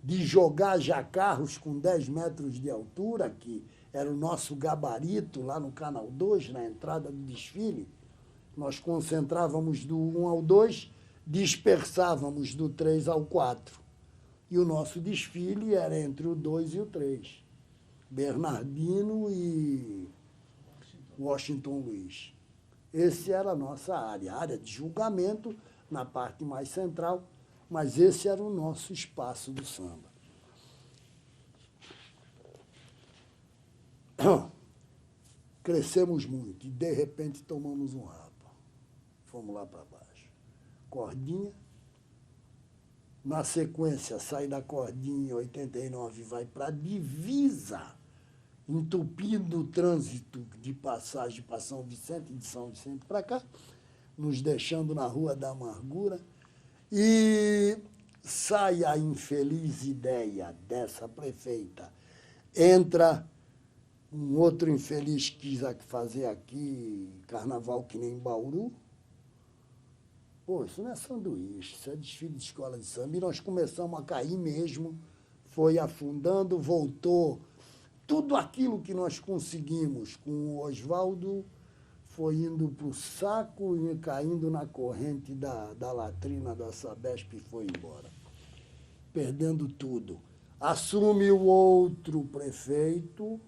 de jogar já carros com 10 metros de altura, que era o nosso gabarito lá no Canal 2, na entrada do desfile, nós concentrávamos do 1 ao 2, dispersávamos do 3 ao 4. E o nosso desfile era entre o 2 e o 3. Bernardino e Washington Luiz. Essa era a nossa área, a área de julgamento, na parte mais central, mas esse era o nosso espaço do samba. Crescemos muito e, de repente, tomamos um rabo. Fomos lá para baixo. Cordinha. Na sequência, sai da cordinha em 89 e vai para a divisa, entupindo o trânsito de passagem para São Vicente, de São Vicente para cá, nos deixando na Rua da Amargura. E sai a infeliz ideia dessa prefeita. Entra um outro infeliz que quis fazer aqui carnaval que nem Bauru. Pô, isso não é sanduíche, isso é desfile de escola de samba. E nós começamos a cair mesmo, foi afundando, voltou. Tudo aquilo que nós conseguimos com o Oswaldo foi indo para o saco e caindo na corrente da latrina da Sabesp e foi embora, perdendo tudo. Assume o outro prefeito.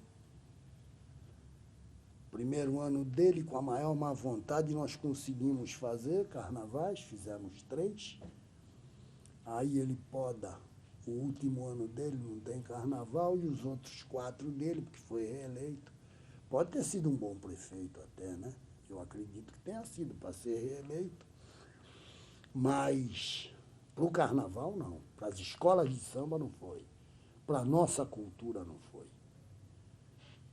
Primeiro ano dele, com a maior má vontade, nós conseguimos fazer carnavais, fizemos 3. Aí ele poda. O último ano dele não tem carnaval e os outros 4 dele, porque foi reeleito. Pode ter sido um bom prefeito até, né? Eu acredito que tenha sido para ser reeleito. Mas para o carnaval, não. Para as escolas de samba, não foi. Para a nossa cultura, não foi.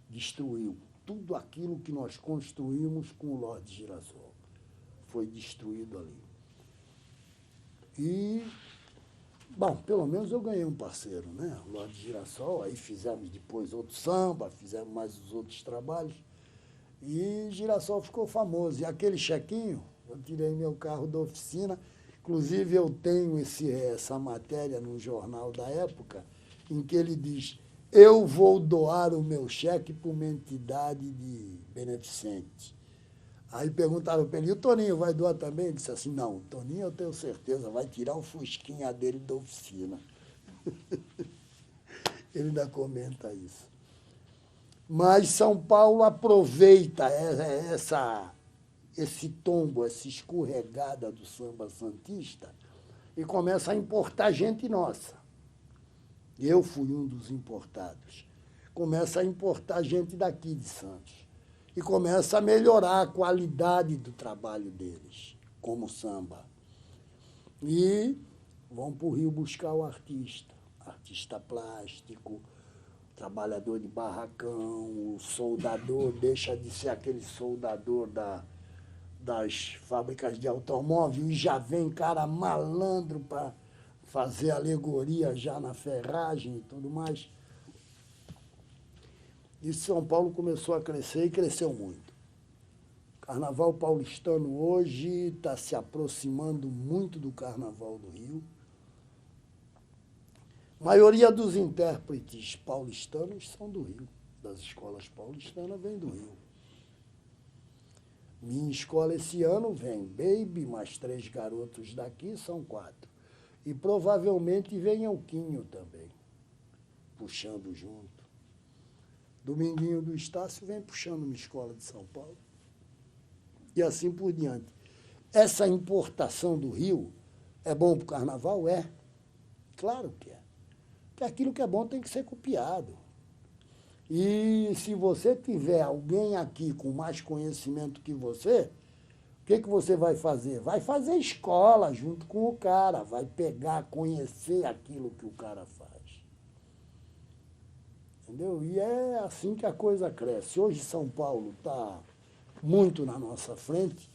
Destruiu tudo aquilo que nós construímos com o Lorde Girassol. Foi destruído ali. E, bom, pelo menos eu ganhei um parceiro, né? O Lorde Girassol, aí fizemos depois outro samba, fizemos mais os outros trabalhos, e Girassol ficou famoso. E aquele chequinho, eu tirei meu carro da oficina, inclusive eu tenho essa matéria no jornal da época, em que ele diz: eu vou doar o meu cheque para uma entidade de beneficente. Aí perguntaram para ele: e o Toninho vai doar também? Ele disse assim: não, o Toninho eu tenho certeza, vai tirar o fusquinha dele da oficina. Ele ainda comenta isso. Mas São Paulo aproveita esse tombo, essa escorregada do samba santista e começa a importar gente nossa. Eu fui um dos importados. Começa a importar gente daqui de Santos. E começa a melhorar a qualidade do trabalho deles, como samba. E vão para o Rio buscar o artista plástico, trabalhador de barracão, o soldador deixa de ser aquele soldador das fábricas de automóvel e já vem cara malandro para fazer alegoria já na ferragem e tudo mais. E São Paulo começou a crescer e cresceu muito. O Carnaval paulistano hoje está se aproximando muito do Carnaval do Rio. A maioria dos intérpretes paulistanos são do Rio, das escolas paulistanas vem do Rio. Minha escola esse ano vem Baby, mais 3 garotos daqui, são 4. E provavelmente vem Elquinho também, puxando junto. Dominguinho do Estácio vem puxando uma escola de São Paulo. E assim por diante. Essa importação do Rio é bom para o Carnaval? É. Claro que é. Porque aquilo que é bom tem que ser copiado. E se você tiver alguém aqui com mais conhecimento que você, o que você vai fazer? Vai fazer escola junto com o cara, vai pegar, conhecer aquilo que o cara faz. Entendeu? E é assim que a coisa cresce. Hoje São Paulo está muito na nossa frente.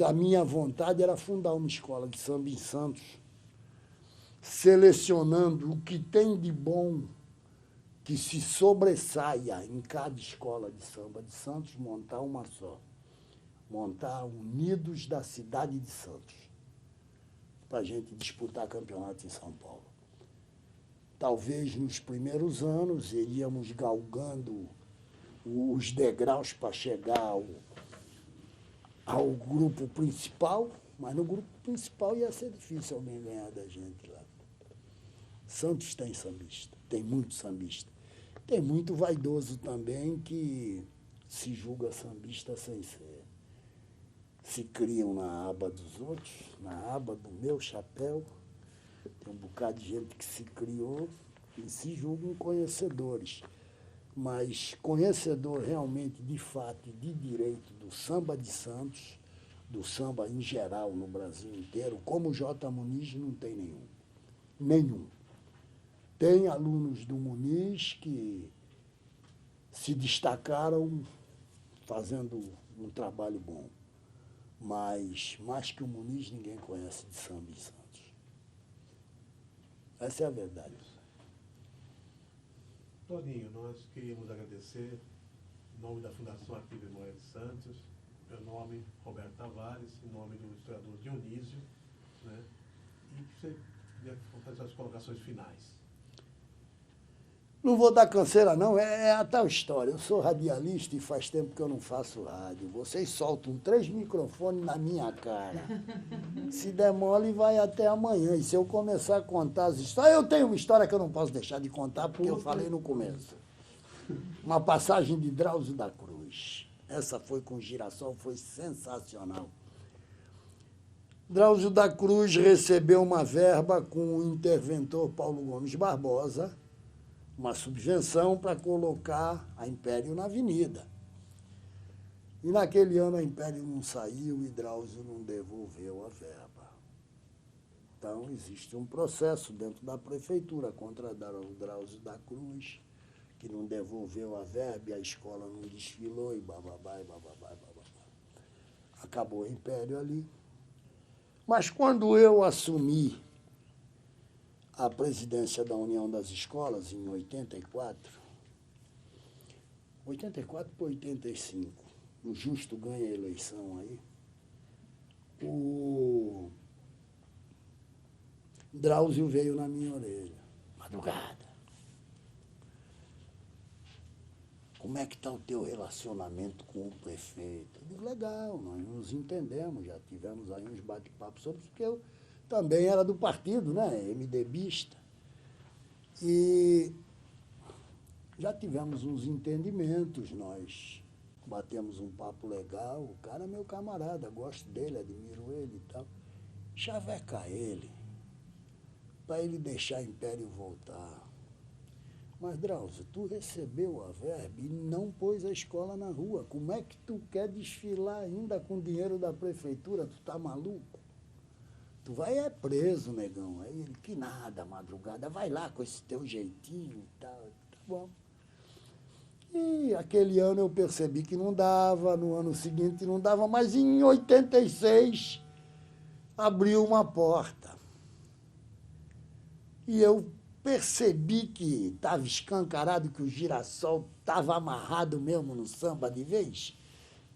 A minha vontade era fundar uma escola de samba em Santos, selecionando o que tem de bom que se sobressaia em cada escola de samba de Santos, montar uma só. Montar Unidos da cidade de Santos, para a gente disputar campeonato em São Paulo. Talvez nos primeiros anos iríamos galgando os degraus para chegar ao grupo principal, mas no grupo principal ia ser difícil alguém ganhar da gente lá. Santos tem sambista, tem muito sambista. Tem muito vaidoso também que se julga sambista sem ser. Se criam na aba dos outros, na aba do meu chapéu. Tem um bocado de gente que se criou e se julgam conhecedores. Mas conhecedor realmente, de fato e de direito do samba de Santos, do samba em geral no Brasil inteiro, como o J. Muniz, não tem nenhum. Nenhum. Tem alunos do Muniz que se destacaram fazendo um trabalho bom. Mas mais que o Muniz, ninguém conhece de samba em Santos. Essa é a verdade. Toninho, nós queríamos agradecer, em nome da Fundação Arquivo Memória de Santos, meu nome, Roberto Tavares, em nome do historiador Dionísio, né? E que você ia fazer as colocações finais. Não vou dar canseira, não. É a tal história. Eu sou radialista e faz tempo que eu não faço rádio. Vocês soltam 3 microfones na minha cara. Se der mole, vai até amanhã. E se eu começar a contar as histórias... Eu tenho uma história que eu não posso deixar de contar, porque eu falei no começo. Uma passagem de Drauzio da Cruz. Essa foi com Girassol, foi sensacional. Drauzio da Cruz recebeu uma verba com o interventor Paulo Gomes Barbosa, uma subvenção para colocar a Império na avenida. E naquele ano a Império não saiu e Drauzio não devolveu a verba. Então existe um processo dentro da prefeitura contra o Drauzio da Cruz, que não devolveu a verba e a escola não desfilou e bababá, e bababá, e bababá. Acabou o Império ali. Mas quando eu assumi a presidência da União das Escolas, em 84 para 85, o Justo ganha a eleição aí, o Drauzio veio na minha orelha, madrugada. Como é que está o teu relacionamento com o prefeito? Eu digo, legal, nós nos entendemos, já tivemos aí uns bate-papos sobre isso, porque eu também era do partido, né, MDBista. E já tivemos uns entendimentos, nós batemos um papo legal, o cara é meu camarada, gosto dele, admiro ele e tal. Chavecar ele, para ele deixar o Império voltar. Mas, Drauzio, tu recebeu a verba e não pôs a escola na rua. Como é que tu quer desfilar ainda com dinheiro da prefeitura? Tu tá maluco? Tu vai é preso, negão. Aí ele, que nada, madrugada, vai lá com esse teu jeitinho e tal. Tá bom. E aquele ano eu percebi que não dava, no ano seguinte não dava, mas em 86 abriu uma porta. E eu percebi que estava escancarado, que o Girassol estava amarrado mesmo no samba de vez,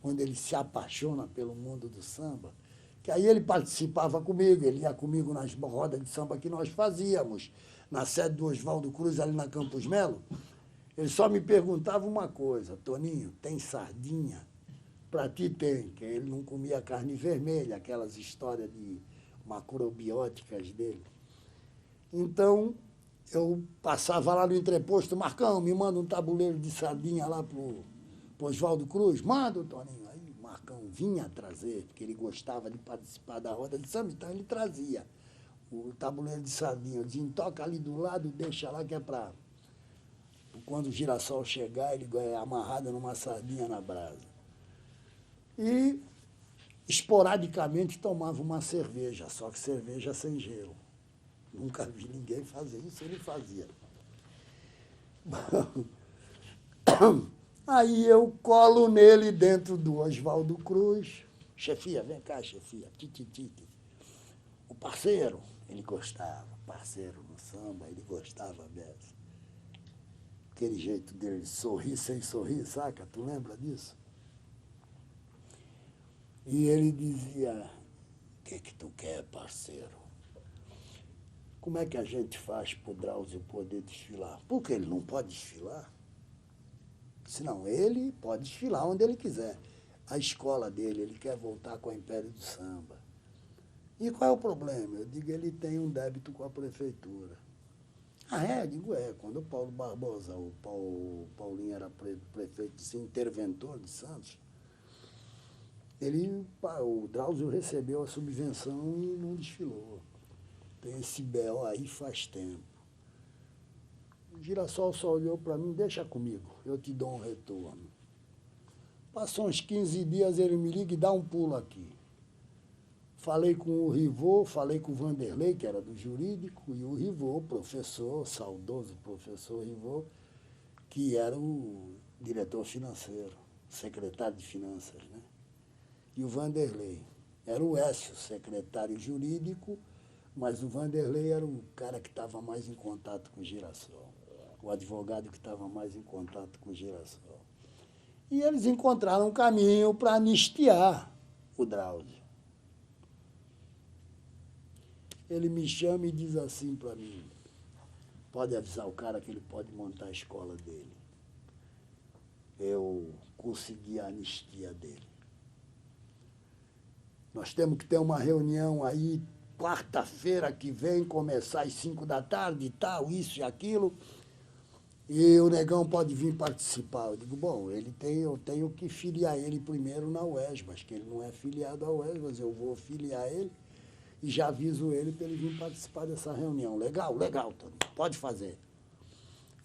quando ele se apaixona pelo mundo do samba. Que aí ele participava comigo, ele ia comigo nas rodas de samba que nós fazíamos, na sede do Oswaldo Cruz, ali na Campos Melo. Ele só me perguntava uma coisa: Toninho, tem sardinha? Para ti tem, que ele não comia carne vermelha, aquelas histórias de macrobióticas dele. Então, eu passava lá no entreposto, Marcão, me manda um tabuleiro de sardinha lá pro Oswaldo Cruz. Manda, Toninho. Aí o Marcão vinha trazer, porque ele gostava de participar da roda de samba, então ele trazia o tabuleiro de sardinha. Eu dizia, toca ali do lado, deixa lá que é para... Quando o Girassol chegar, ele é amarrado numa sardinha na brasa. E, esporadicamente, tomava uma cerveja, só que cerveja sem gelo. Nunca vi ninguém fazer isso, ele fazia. Aí eu colo nele dentro do Oswaldo Cruz. Chefia, vem cá, chefia. Tititite. O parceiro, ele gostava. Parceiro no samba, ele gostava dessa. Aquele jeito dele de sorrir sem sorrir, saca? Tu lembra disso? E ele dizia, o que tu quer, parceiro? Como é que a gente faz para o Drauzio poder desfilar? Porque ele não pode desfilar. Senão ele pode desfilar onde ele quiser. A escola dele, ele quer voltar com o Império do Samba. E qual é o problema? Eu digo, ele tem um débito com a prefeitura. Ah, é? Eu digo, quando o Paulo Barbosa, o Paulinho era prefeito, interventor de Santos, o Drauzio recebeu a subvenção e não desfilou. Tem esse B.O. aí faz tempo. O Girassol só olhou para mim, deixa comigo, eu te dou um retorno. Passou uns 15 dias, ele me liga e dá um pulo aqui. Falei com o Rivô, falei com o Vanderlei, que era do jurídico, e o Rivô, professor, saudoso professor Rivô, que era o diretor financeiro, secretário de finanças, né? E o Vanderlei. Era o Écio, secretário jurídico, mas o Vanderlei era o cara que estava mais em contato com o Girassol, o advogado que estava mais em contato com o Girassol. E eles encontraram um caminho para anistiar o Drauzio. Ele me chama e diz assim para mim, pode avisar o cara que ele pode montar a escola dele. Eu consegui a anistia dele. Nós temos que ter uma reunião aí, quarta-feira que vem, começar às 5 da tarde e tal, isso e aquilo, e o negão pode vir participar. Eu digo, bom, eu tenho que filiar ele primeiro na UESBAS, que ele não é filiado à UESBAS, eu vou filiar ele e já aviso ele para ele vir participar dessa reunião. Legal, Tony, pode fazer.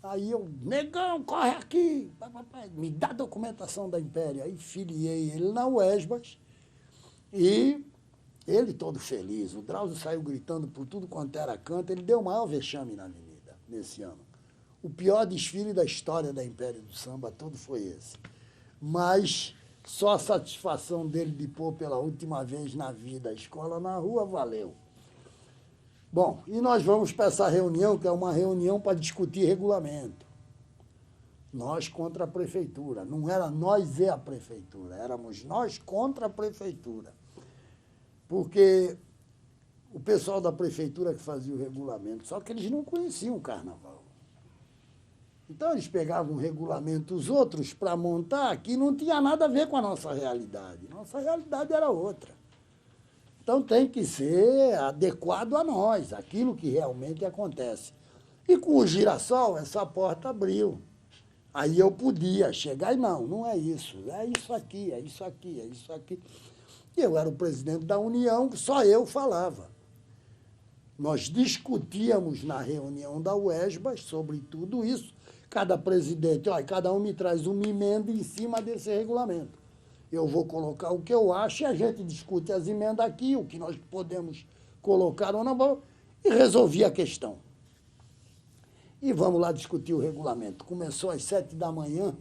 Aí eu, negão, corre aqui, me dá a documentação da Império. Aí filiei ele na UESBAS e ele todo feliz. O Drauzio saiu gritando por tudo quanto era canto. Ele deu o maior vexame na avenida nesse ano. O pior desfile da história da Império do Samba todo foi esse. Mas só a satisfação dele de pôr pela última vez na vida a escola na rua valeu. Bom, e nós vamos para essa reunião, que é uma reunião para discutir regulamento. Nós contra a prefeitura. Não era nós e a prefeitura, éramos nós contra a prefeitura. Porque o pessoal da prefeitura que fazia o regulamento, só que eles não conheciam o carnaval. Então, eles pegavam regulamentos outros para montar que não tinha nada a ver com a nossa realidade. Nossa realidade era outra. Então, tem que ser adequado a nós, aquilo que realmente acontece. E com o Girassol, essa porta abriu. Aí eu podia chegar e não é isso aqui, é isso aqui, é isso aqui. E eu era o presidente da União, só eu falava. Nós discutíamos na reunião da UESBAS sobre tudo isso. Cada presidente, cada um me traz uma emenda em cima desse regulamento. Eu vou colocar o que eu acho e a gente discute as emendas aqui, o que nós podemos colocaram na mão e resolvi a questão. E vamos lá discutir o regulamento. Começou às 7 da manhã,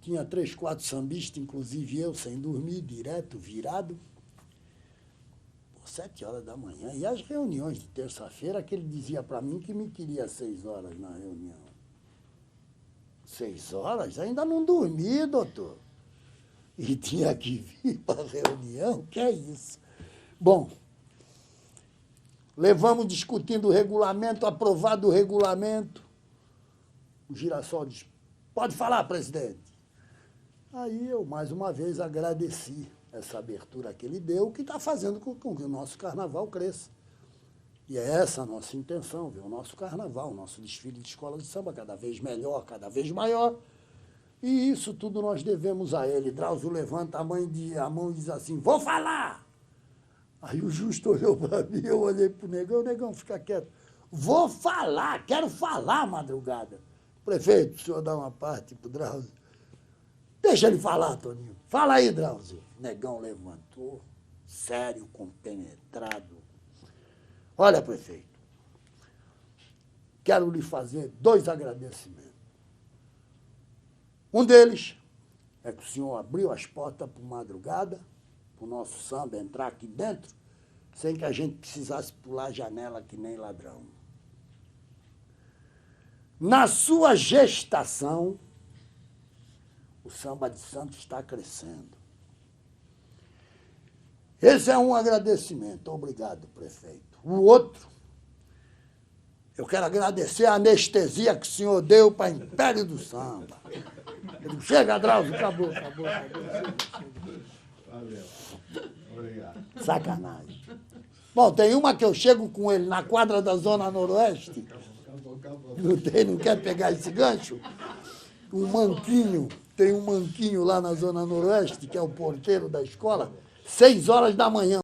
tinha 3, 4 sambistas, inclusive eu, sem dormir, direto, virado. 7 horas da manhã. E as reuniões de terça-feira, que ele dizia para mim que me queria 6 horas na reunião. 6 horas? Ainda não dormi, doutor. E tinha que vir para a reunião? Que é isso? Bom, levamos discutindo o regulamento, aprovado o regulamento. O Girassol disse, pode falar, presidente. Aí eu, mais uma vez, agradeci essa abertura que ele deu, que está fazendo com que o nosso carnaval cresça. E é essa a nossa intenção, ver o nosso carnaval, o nosso desfile de escola de samba cada vez melhor, cada vez maior. E isso tudo nós devemos a ele. Drauzio levanta a mão e diz assim, vou falar! Aí o Justo olhou para mim, eu olhei para o Negão, fica quieto. Vou falar, quero falar, Madrugada. Prefeito, o senhor dá uma parte para o Drauzio. Deixa ele falar, Toninho. Fala aí, Drauzio. Negão levantou, sério, compenetrado. Olha, prefeito, quero lhe fazer 2 agradecimentos. Um deles é que o senhor abriu as portas para o Madrugada, para o nosso samba entrar aqui dentro, sem que a gente precisasse pular a janela que nem ladrão. Na sua gestação, o samba de Santos está crescendo. Esse é um agradecimento. Obrigado, prefeito. O outro, eu quero agradecer a anestesia que o senhor deu para Império do Samba. Ele, chega, Drauzio, acabou. Valeu. Obrigado. Sacanagem. Bom, tem uma que eu chego com ele na quadra da Zona Noroeste. Acabou. Não quer pegar esse gancho? Tem um manquinho lá na Zona Noroeste, que é o porteiro da escola, 6 horas da manhã,